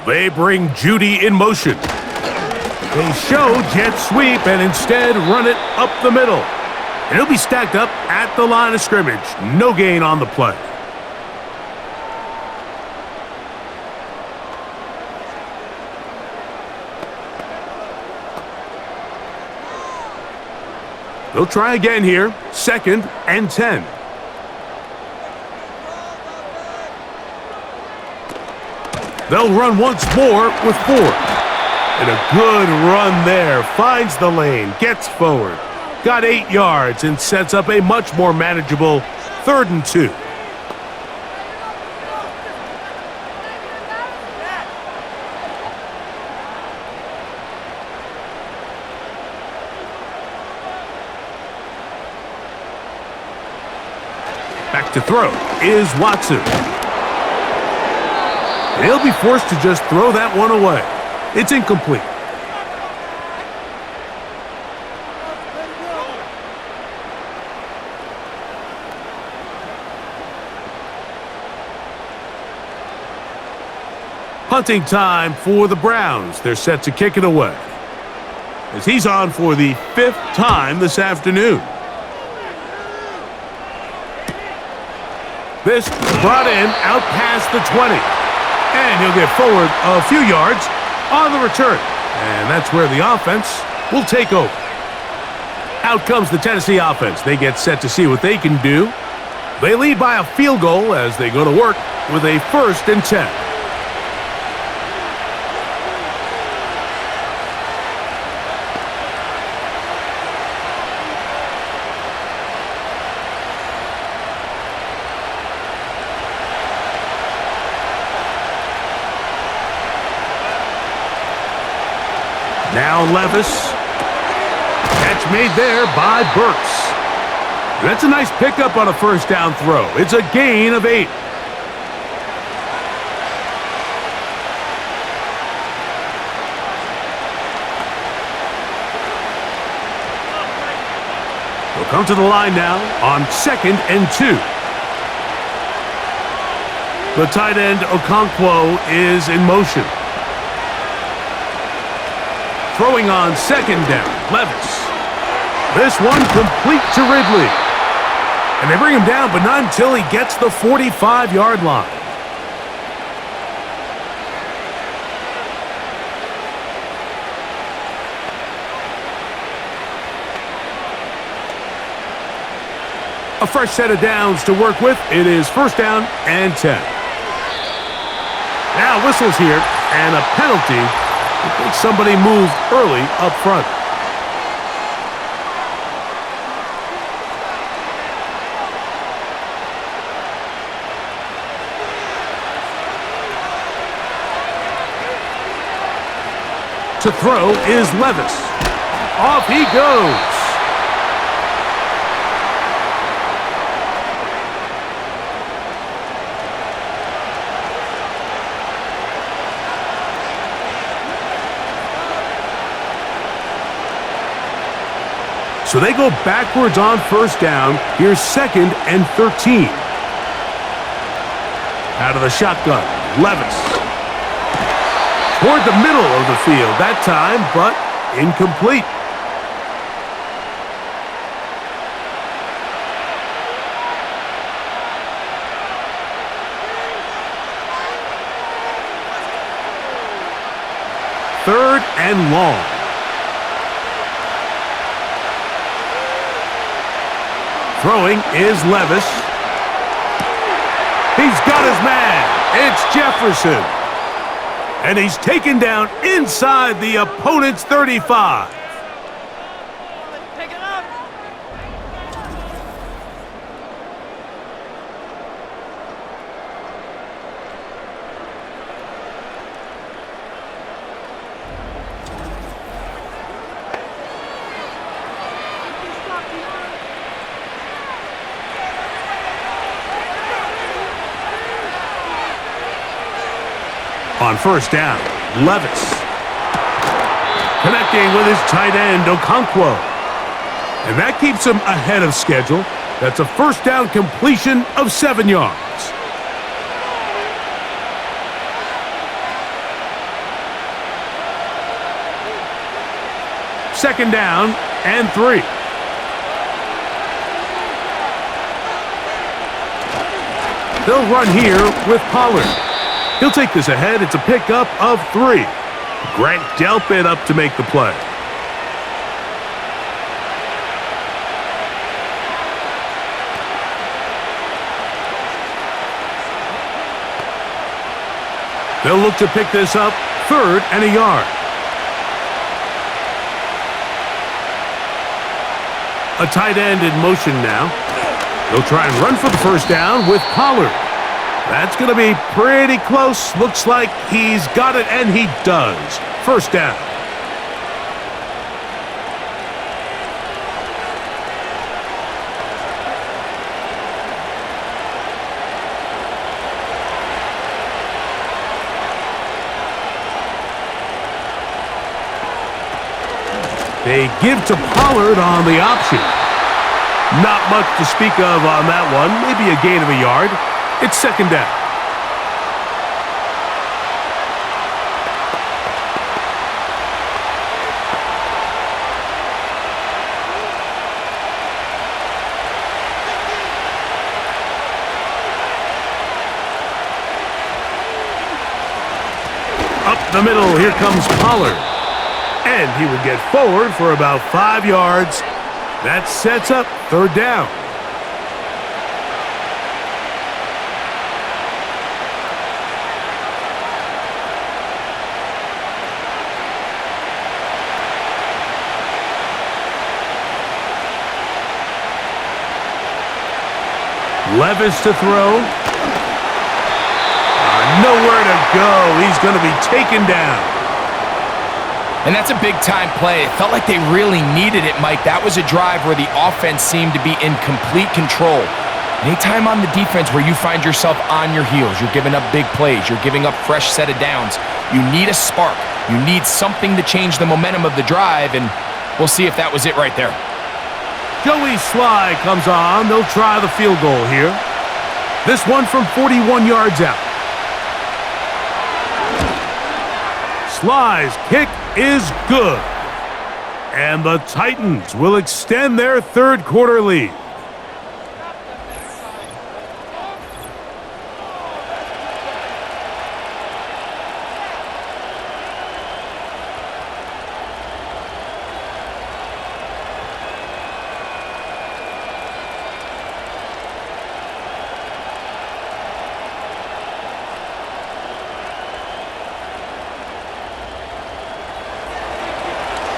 They bring Judy in motion. They show jet sweep and instead run it up the middle. And it'll be stacked up at the line of scrimmage. No gain on the play. They'll try again here. 2nd and 10. They'll run once more with Ford. And a good run there. Finds the lane, gets forward. Got 8 yards and sets up a much more manageable 3rd and 2. Back to throw is Watson. He'll be forced to just throw that one away. It's incomplete. Punting time for the Browns. They're set to kick it away, as he's on for the 5th time this afternoon. This brought in out past the 20. And he'll get forward a few yards on the return. And that's where the offense will take over. Out comes the Tennessee offense. They get set to see what they can do. They lead by a field goal as they go to work with a 1st and 10. Now Levis. Catch made there by Burks. That's a nice pickup on a 1st down throw. It's a gain of 8. They'll come to the line now on 2nd and 2. The tight end Okonkwo is in motion. Throwing on 2nd down, Levis. This one complete to Ridley. And they bring him down, but not until he gets the 45-yard line. A fresh set of downs to work with. It is 1st down and 10. Now whistles here and a penalty. I think somebody moved early up front. To throw is Levis. Off he goes. So they go backwards on 1st down. Here's 2nd and 13. Out of the shotgun, Levis. Toward the middle of the field that time, but incomplete. Third and long. Throwing is Levis. He's got his man. It's Jefferson. And he's taken down inside the opponent's 35. Pick it up. On 1st down, Levis. Connecting with his tight end, Okonkwo. And that keeps him ahead of schedule. That's a 1st down completion of 7 yards. Second down and 3. They'll run here with Pollard. He'll take this ahead. It's a pickup of 3. Grant Delpit up to make the play. They'll look to pick this up 3rd and a yard. A tight end in motion now. They'll try and run for the 1st down with Pollard. That's going to be pretty close. Looks like he's got it, and he does. 1st down. They give to Pollard on the option. Not much to speak of on that one. Maybe a gain of a yard. It's 2nd down. Up the middle, here comes Pollard. And he will get forward for about 5 yards. That sets up 3rd down. Levis to throw. Nowhere to go. He's going to be taken down. And that's a big-time play. It felt like they really needed it, Mike. That was a drive where the offense seemed to be in complete control. Anytime on the defense where you find yourself on your heels, you're giving up big plays, you're giving up fresh set of downs, you need a spark. You need something to change the momentum of the drive, and we'll see if that was it right there. Joey Sly comes on. They'll try the field goal here. This one from 41 yards out. Sly's kick is good. And the Titans will extend their third quarter lead.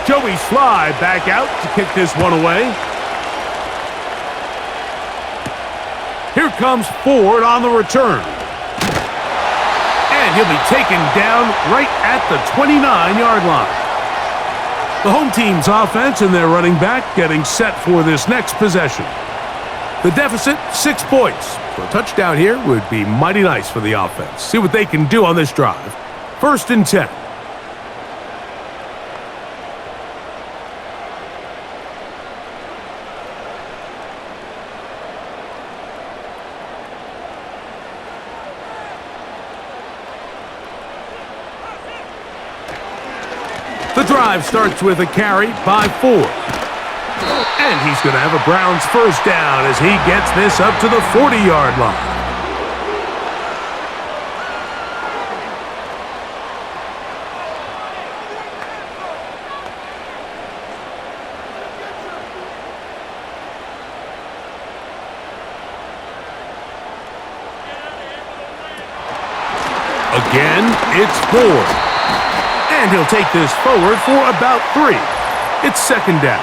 Joey Sly back out to kick this one away. Here comes Ford on the return. And he'll be taken down right at the 29-yard line. The home team's offense and their running back getting set for this next possession. The deficit, 6 points. So a touchdown here would be mighty nice for the offense. See what they can do on this drive. 1st and 10. The drive starts with a carry by Ford. And he's going to have a Browns first down as he gets this up to the 40-yard line. Again, it's Ford. And he'll take this forward for about 3. It's 2nd down.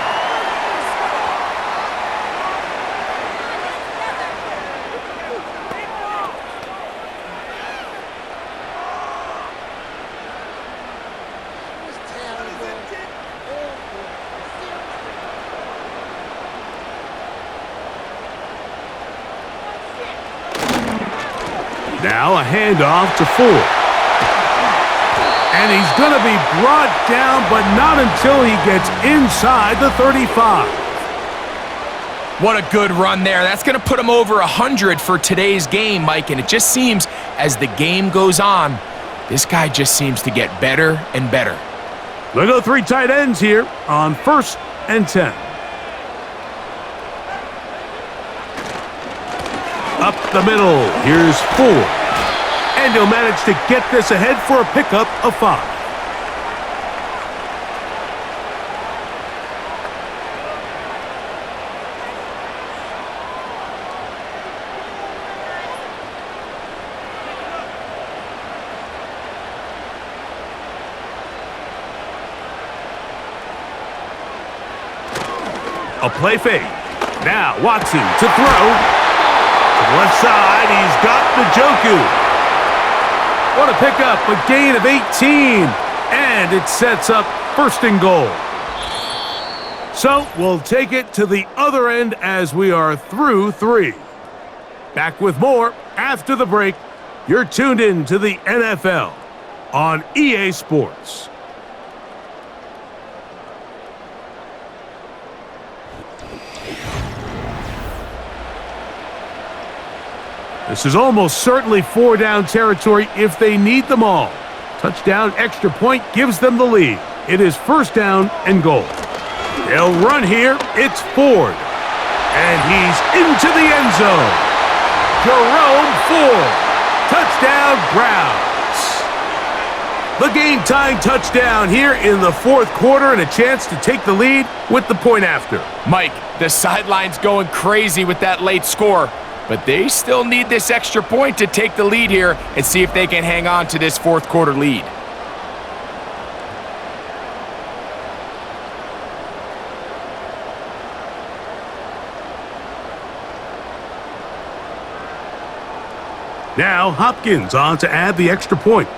Now a handoff to Ford. And he's going to be brought down, but not until he gets inside the 35. What a good run there. That's going to put him over 100 for today's game, Mike. And it just seems as the game goes on, this guy just seems to get better and better. They'll go 3 tight ends here on 1st and 10. Up the middle, here's Ford. And he'll manage to get this ahead for a pickup of 5. A play fake. Now Watson to throw. To the left side, he's got Njoku. What a pickup, a gain of 18. And it sets up 1st and goal. So we'll take it to the other end as we are through 3. Back with more after the break. You're tuned in to the NFL on EA Sports. This is almost certainly 4-down territory if they need them all. Touchdown, extra point gives them the lead. It is 1st down and goal. They'll run here. It's Ford. And he's into the end zone. Jerome Ford. Touchdown, Browns. The game-tying touchdown here in the 4th quarter and a chance to take the lead with the point after. Mike, the sideline's going crazy with that late score. But they still need this extra point to take the lead here and see if they can hang on to this 4th quarter lead. Now Hopkins on to add the extra point.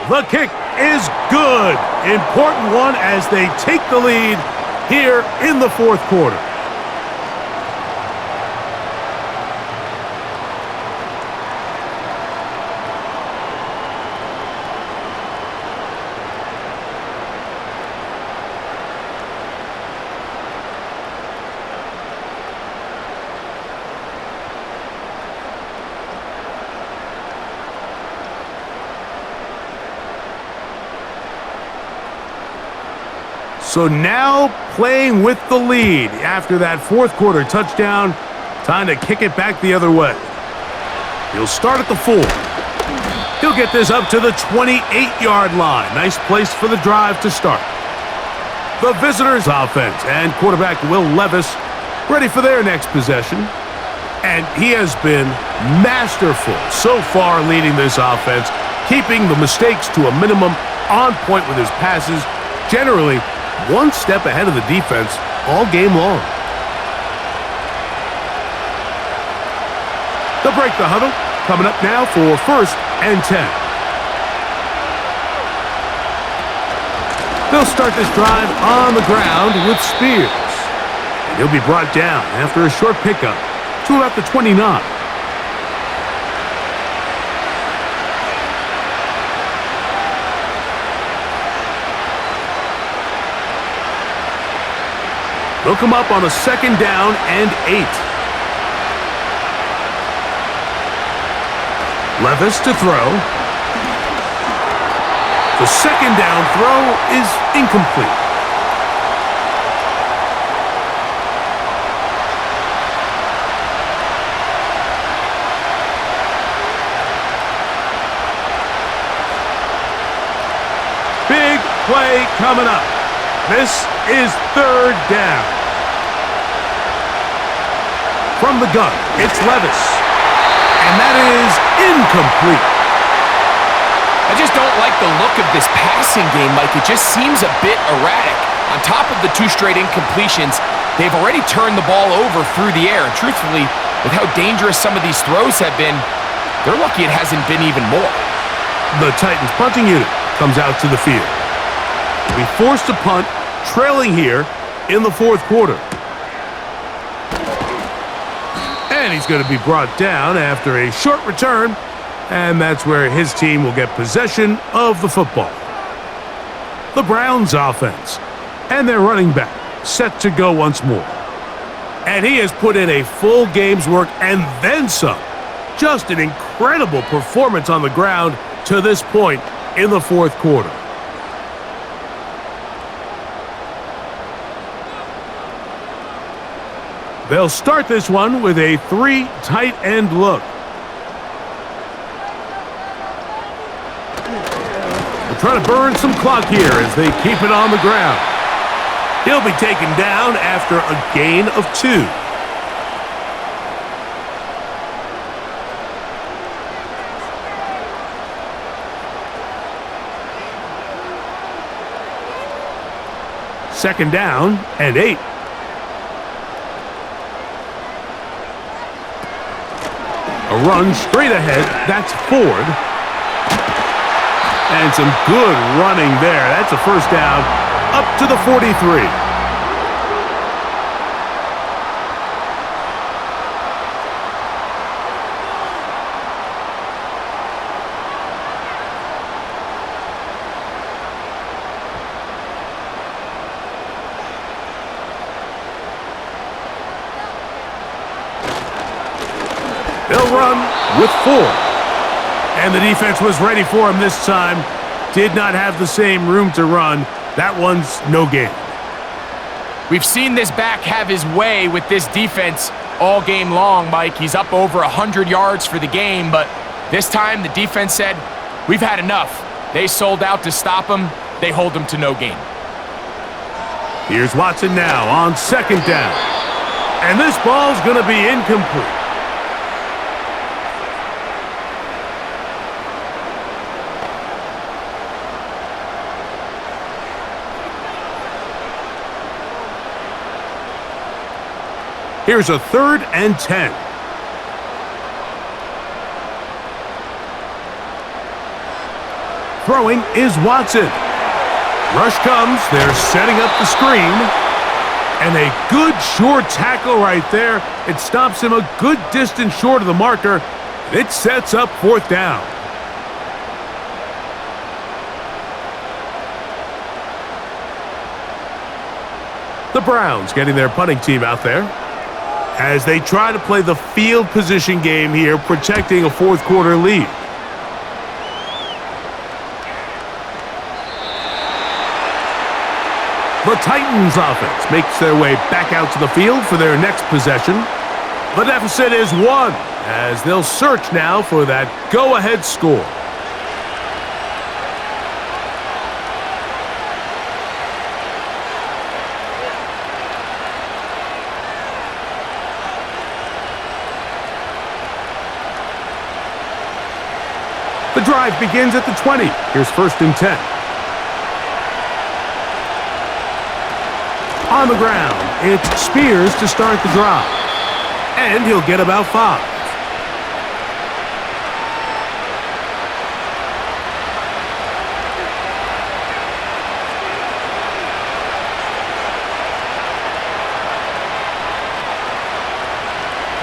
The kick is good. Important one as they take the lead here in the fourth quarter. So now playing with the lead after that fourth quarter touchdown. Time to kick it back the other way. He'll start at the 4. He'll get this up to the 28-yard line. Nice place for the drive to start. The visitors' offense and quarterback Will Levis ready for their next possession. And he has been masterful so far leading this offense, keeping the mistakes to a minimum, on point with his passes, generally one step ahead of the defense all game long. They'll break the huddle. Coming up now for 1st and 10. They'll start this drive on the ground with Spears. And he'll be brought down after a short pickup to about the 29. They'll come up on a 2nd down and 8. Levis to throw. The 2nd down throw is incomplete. Big play coming up. This is 3rd down. From the gun, it's Levis. And that is incomplete. I just don't like the look of this passing game, Mike. It just seems a bit erratic. On top of the 2 straight incompletions, they've already turned the ball over through the air. And truthfully, with how dangerous some of these throws have been, they're lucky it hasn't been even more. The Titans punting unit comes out to the field. They'll be forced to punt, trailing here in the fourth quarter. And he's going to be brought down after a short return, and that's where his team will get possession of the football. The Browns offense and their running back set to go once more. And he has put in a full game's work and then some. Just an incredible performance on the ground to this point in the fourth quarter. They'll start this one with a 3 tight end look. They'll try to burn some clock here as they keep it on the ground. He'll be taken down after a gain of 2. Second down and 8. A run straight ahead, that's Ford. And some good running there. That's a first down up to the 43. They'll run with 4. And the defense was ready for him this time. Did not have the same room to run. That one's no gain. We've seen this back have his way with this defense all game long, Mike. He's up over 100 yards for the game, but this time the defense said, we've had enough. They sold out to stop him. They hold him to no gain. Here's Watson now on second down. And this ball's going to be incomplete. Here's a 3rd and 10. Throwing is Watson. Rush comes. They're setting up the screen. And a good short tackle right there. It stops him a good distance short of the marker. It sets up 4th down. The Browns getting their punting team out there as they try to play the field position game here, protecting a 4th quarter lead. The Titans offense makes their way back out to the field for their next possession. The deficit is 1 as they'll search now for that go-ahead score. The drive begins at the 20. Here's 1st and 10. On the ground, it's Spears to start the drive. And he'll get about 5.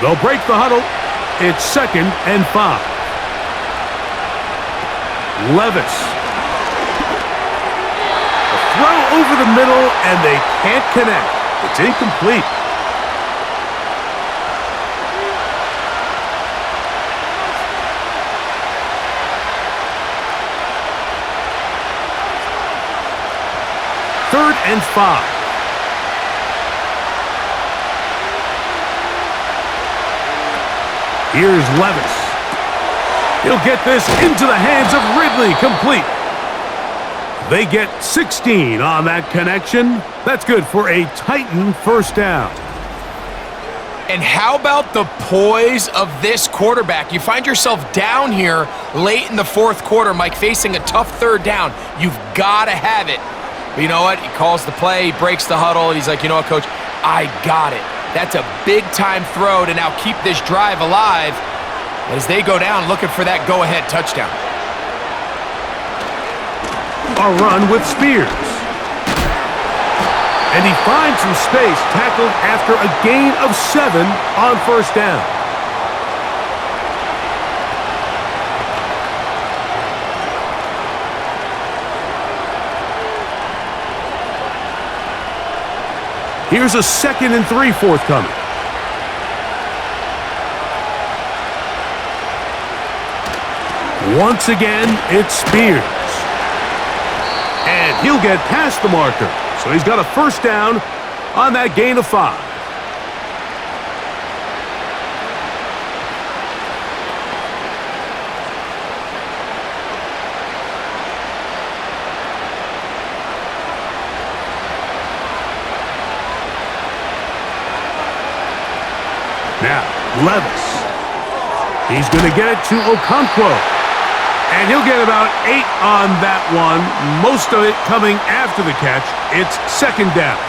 They'll break the huddle. It's 2nd and 5. Levis. A throw over the middle, and they can't connect. It's incomplete. Third and 5. Here's Levis. He'll get this into the hands of Ridley, complete. They get 16 on that connection. That's good for a Titan 1st down. And how about the poise of this quarterback? You find yourself down here late in the 4th quarter, Mike, facing a tough 3rd down. You've got to have it. But you know what? He calls the play, he breaks the huddle, and he's like, you know what, Coach? I got it. That's a big-time throw to now keep this drive alive as they go down looking for that go-ahead touchdown. A run with Spears. And he finds some space, tackled after a gain of 7 on 1st down. Here's a 2nd and 3 forthcoming. Once again, it's Spears. And he'll get past the marker. So he's got a 1st down on that gain of 5. Now, Levis. He's going to get it to Okonkwo. And he'll get about 8 on that one, most of it coming after the catch. It's 2nd down.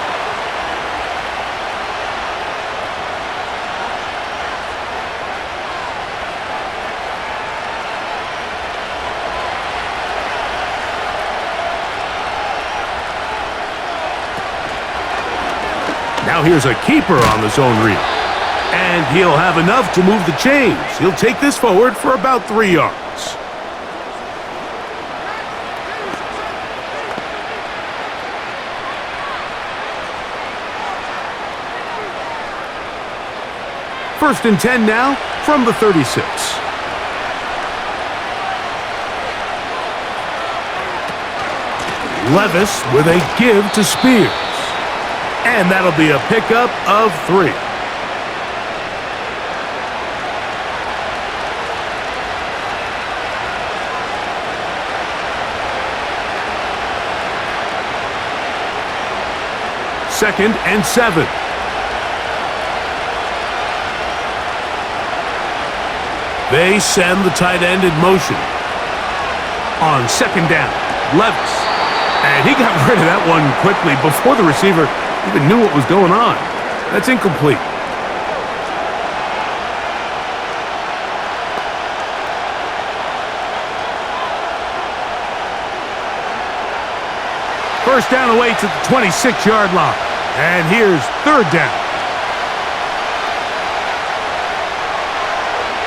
Now here's a keeper on the zone read. And he'll have enough to move the chains. He'll take this forward for about 3 yards. First and 10 now from the 36. Levis with a give to Spears. And that'll be a pickup of 3. Second and 7. They send the tight end in motion. On 2nd down, Levis. And he got rid of that one quickly before the receiver even knew what was going on. That's incomplete. First down awaits at the 26-yard line. And here's third down.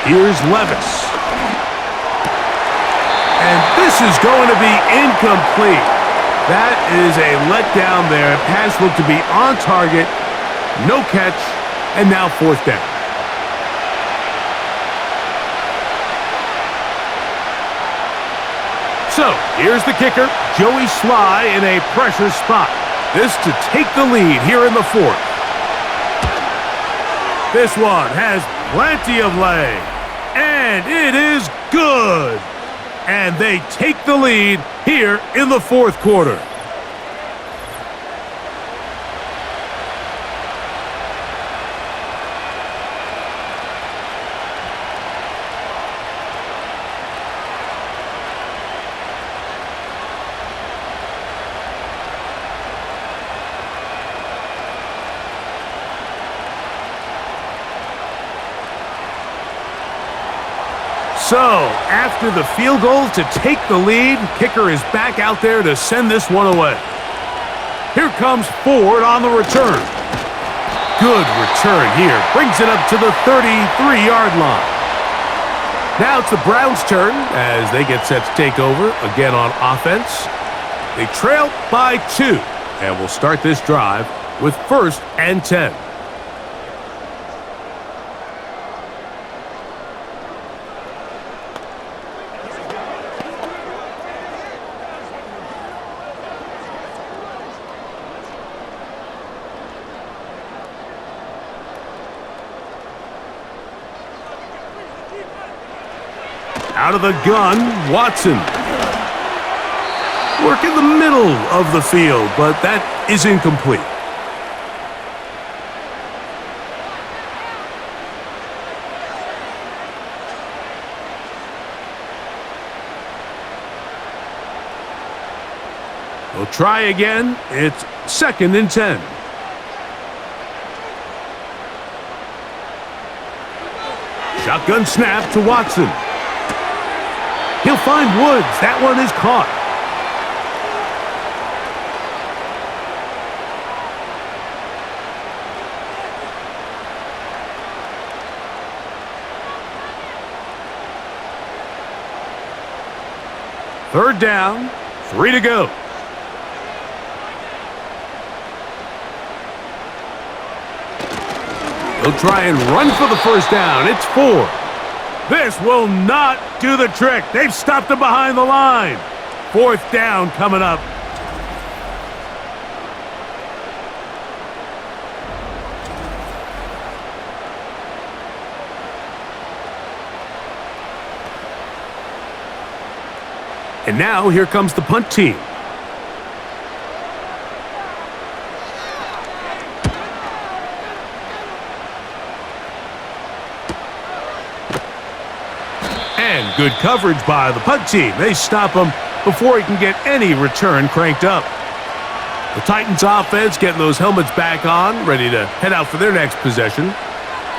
Here's Levis. And this is going to be incomplete. That is a letdown there. Pass looked to be on target. No catch. And now fourth down. So, here's the kicker, Joey Sly in a pressure spot. This to take the lead here in the fourth. This one has plenty of leg. And it is good. And they take the lead here in the fourth quarter. So, after the field goal to take the lead, kicker is back out there to send this one away. Here comes Ford on the return. Good return here. Brings it up to the 33-yard line. Now it's the Browns' turn as they get set to take over again on offense. They trail by 2, and will start this drive with 1st and 10. Out of the gun, Watson. Work in the middle of the field, but that is incomplete. We'll try again. It's 2nd and 10. Shotgun snap to Watson. He'll find Woods. That one is caught. Third down, 3 to go. He'll try and run for the first down. It's 4. This will not do the trick. They've stopped him behind the line. 4th down coming up. And now here comes the punt team. And good coverage by the punt team. They stop him before he can get any return cranked up. The Titans offense getting those helmets back on, ready to head out for their next possession.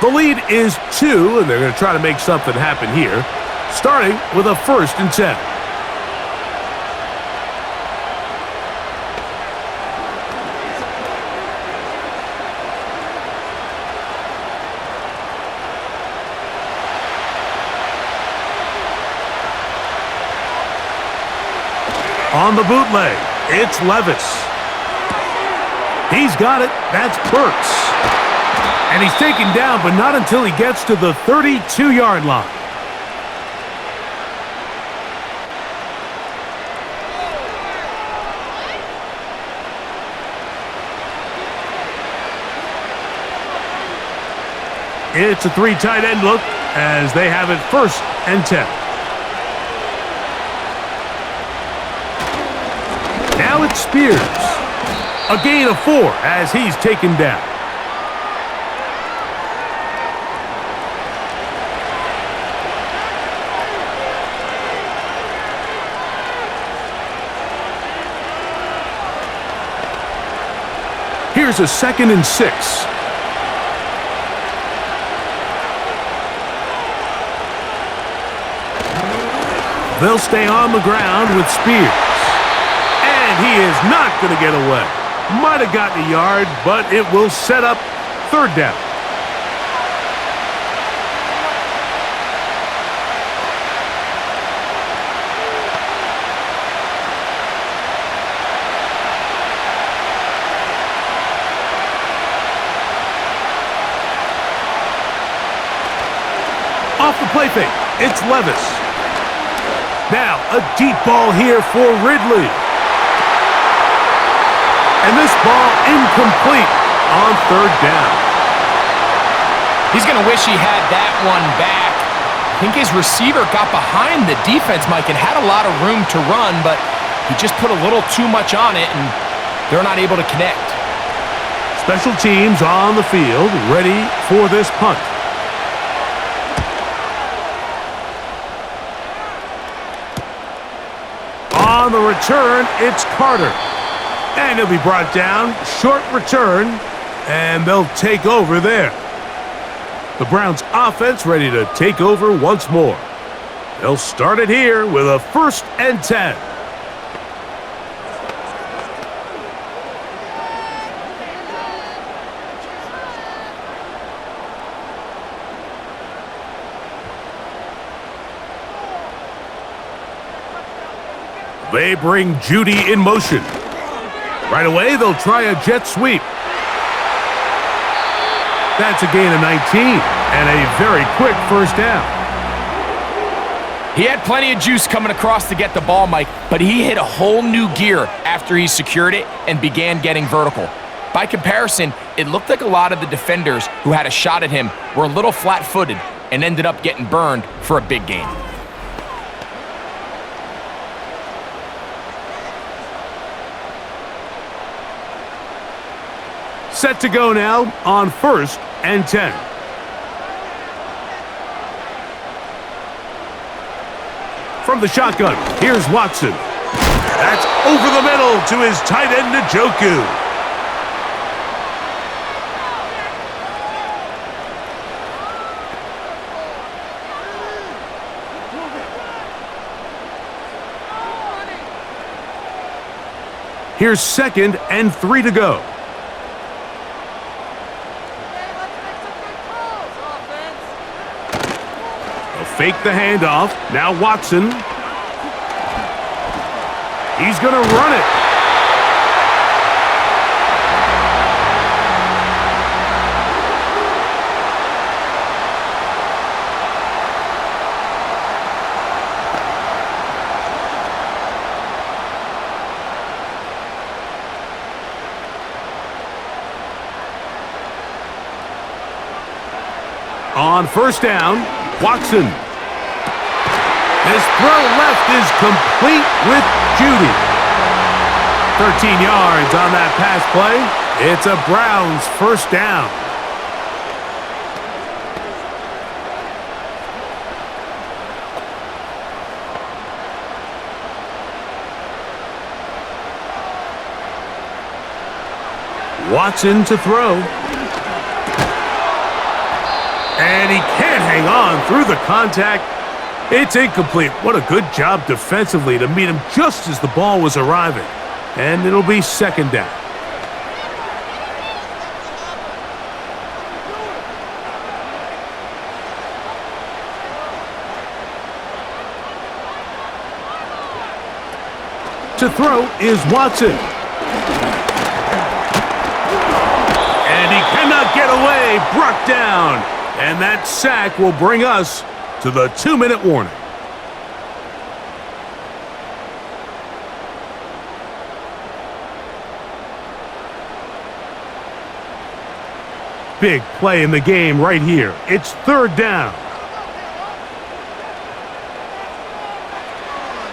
The lead is 2, and they're going to try to make something happen here, starting with a 1st and 10. On the bootleg, it's Levis. He's got it. That's Burks. And he's taken down, but not until he gets to the 32-yard line. It's a 3 tight end look as they have it 1st and 10. Now it's Spears. A gain of 4 as he's taken down. Here's a 2nd and 6. They'll stay on the ground with Spears. And he is not going to get away. Might have gotten a yard, but it will set up third down. Off the play fake, it's Levis. Now, a deep ball here for Ridley. And this ball incomplete on third down. He's going to wish he had that one back. I think his receiver got behind the defense, Mike, and had a lot of room to run, but he just put a little too much on it, and they're not able to connect. Special teams on the field, ready for this punt. On the return, it's Carter. And he'll be brought down. Short return. And they'll take over there. The Browns offense ready to take over once more. They'll start it here with a 1st and 10. They bring Judy in motion. Right away, they'll try a jet sweep. That's a gain of 19 and a very quick first down. He had plenty of juice coming across to get the ball, Mike, but he hit a whole new gear after he secured it and began getting vertical. By comparison, it looked like a lot of the defenders who had a shot at him were a little flat-footed and ended up getting burned for a big gain. Set to go now on 1st and 10. From the shotgun, here's Watson. That's over the middle to his tight end, Njoku. Here's 2nd and 3 to go. Fake the handoff. Now Watson. He's going to run it. On 1st down, Watson. His throw left is complete with Judy. 13 yards on that pass play. It's a Browns 1st down. Watson to throw. And he can't hang on through the contact. It's incomplete. What a good job defensively to meet him just as the ball was arriving. And it'll be 2nd down. To throw is Watson. And he cannot get away. Brought down. And that sack will bring us to the 2-minute warning. Big play in the game right here. It's 3rd down.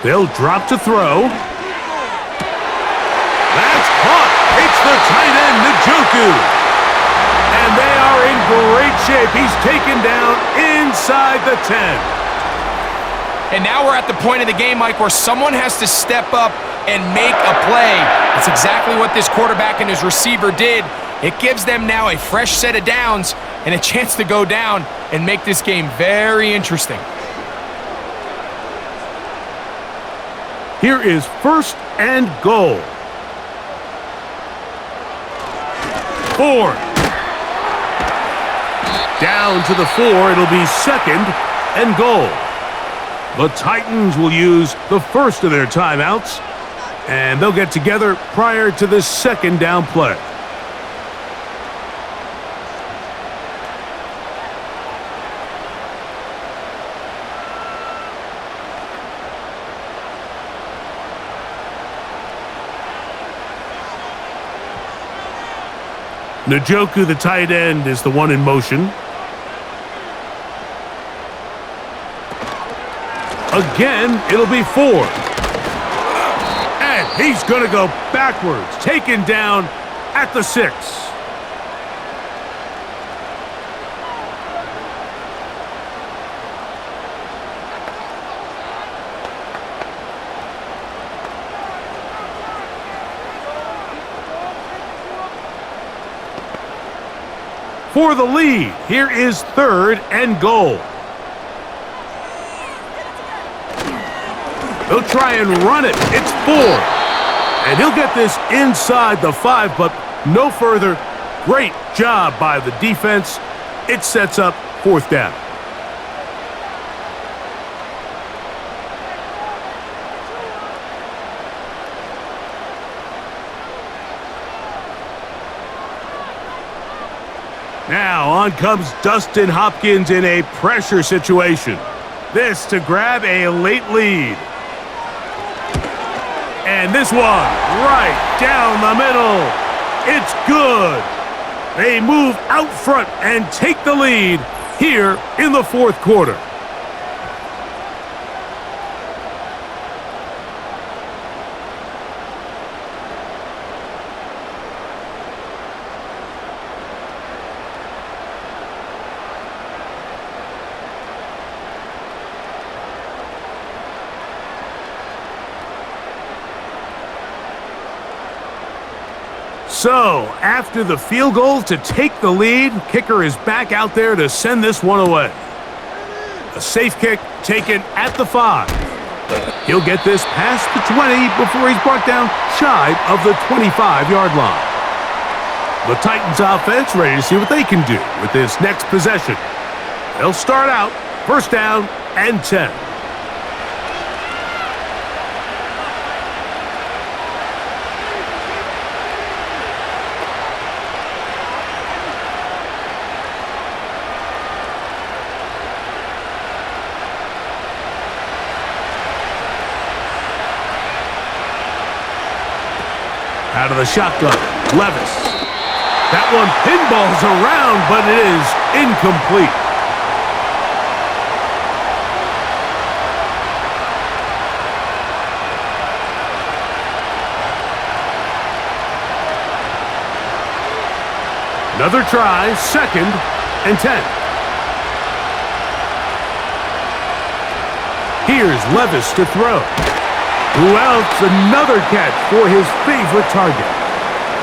They'll drop to throw. That's caught. It's the tight end, Njoku. And they are in great shape. He's taken down inside the 10. And now we're at the point of the game, Mike, where someone has to step up and make a play. That's exactly what this quarterback and his receiver did. It gives them now a fresh set of downs and a chance to go down and make this game very interesting. Here is first and goal. 4. Down to the 4. It'll be second and goal. The Titans will use the first of their timeouts, and they'll get together prior to the second down play. Njoku, the tight end, is the one in motion. Again, it'll be 4. And he's going to go backwards, taken down at the 6. For the lead, here is third and goal. He'll try and run it. It's 4. And he'll get this inside the 5, but no further. Great job by the defense. It sets up fourth down. Now on comes Dustin Hopkins in a pressure situation. This to grab a late lead. And this one right down the middle. It's good. They move out front and take the lead here in the fourth quarter. So, after the field goal to take the lead, kicker is back out there to send this one away. A safe kick taken at the 5. He'll get this past the 20 before he's brought down shy of the 25-yard line. The Titans offense ready to see what they can do with this next possession. They'll start out first down and 10. Out of the shotgun, Levis. That one pinballs around, but it is incomplete. Another try, second and 10. Here's Levis to throw. Who else? Another catch for his favorite target.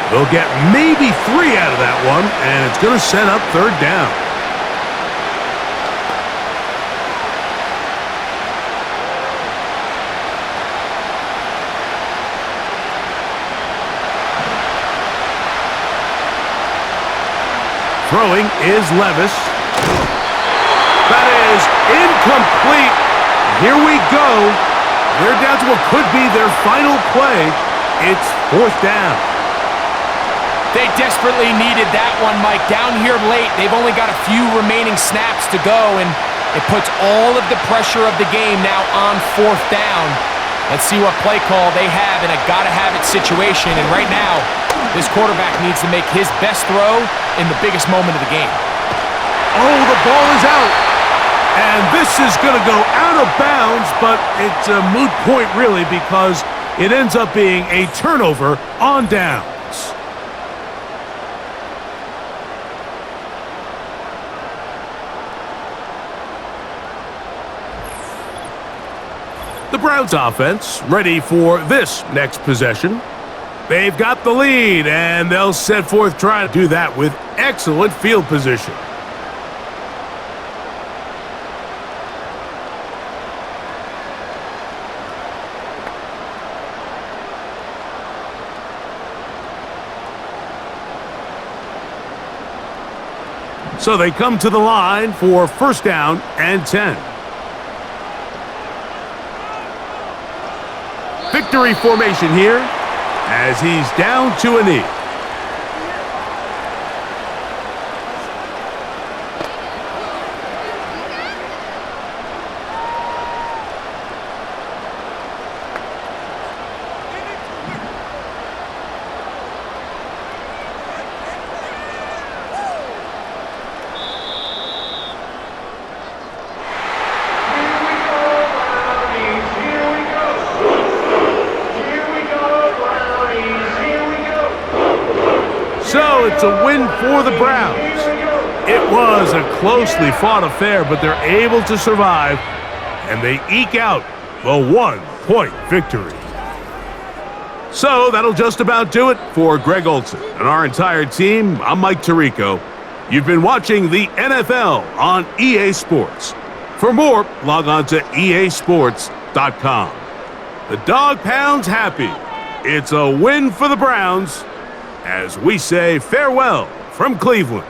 They'll get maybe 3 out of that one, and it's going to set up third down. Throwing is Levis. That is incomplete. Here we go. They're down to what could be their final play. It's fourth down. They desperately needed that one, Mike. Down here late, they've only got a few remaining snaps to go, and it puts all of the pressure of the game now on fourth down. Let's see what play call they have in a gotta-have-it situation, and right now, this quarterback needs to make his best throw in the biggest moment of the game. Oh, the ball is out. And this is going to go out of bounds, but it's a moot point, really, because it ends up being a turnover on downs. The Browns offense ready for this next possession. They've got the lead, and they'll set forth trying to do that with excellent field position. So they come to the line for first down and 10. Victory formation here as he's down to a knee. So it's a win for the Browns. It was a closely fought affair, but they're able to survive, and they eke out the 1-point victory. So that'll just about do it for Greg Olson and our entire team. I'm Mike Tirico. You've been watching the NFL on EA Sports. For more, log on to easports.com. The Dog Pound's happy. It's a win for the Browns as we say farewell from Cleveland.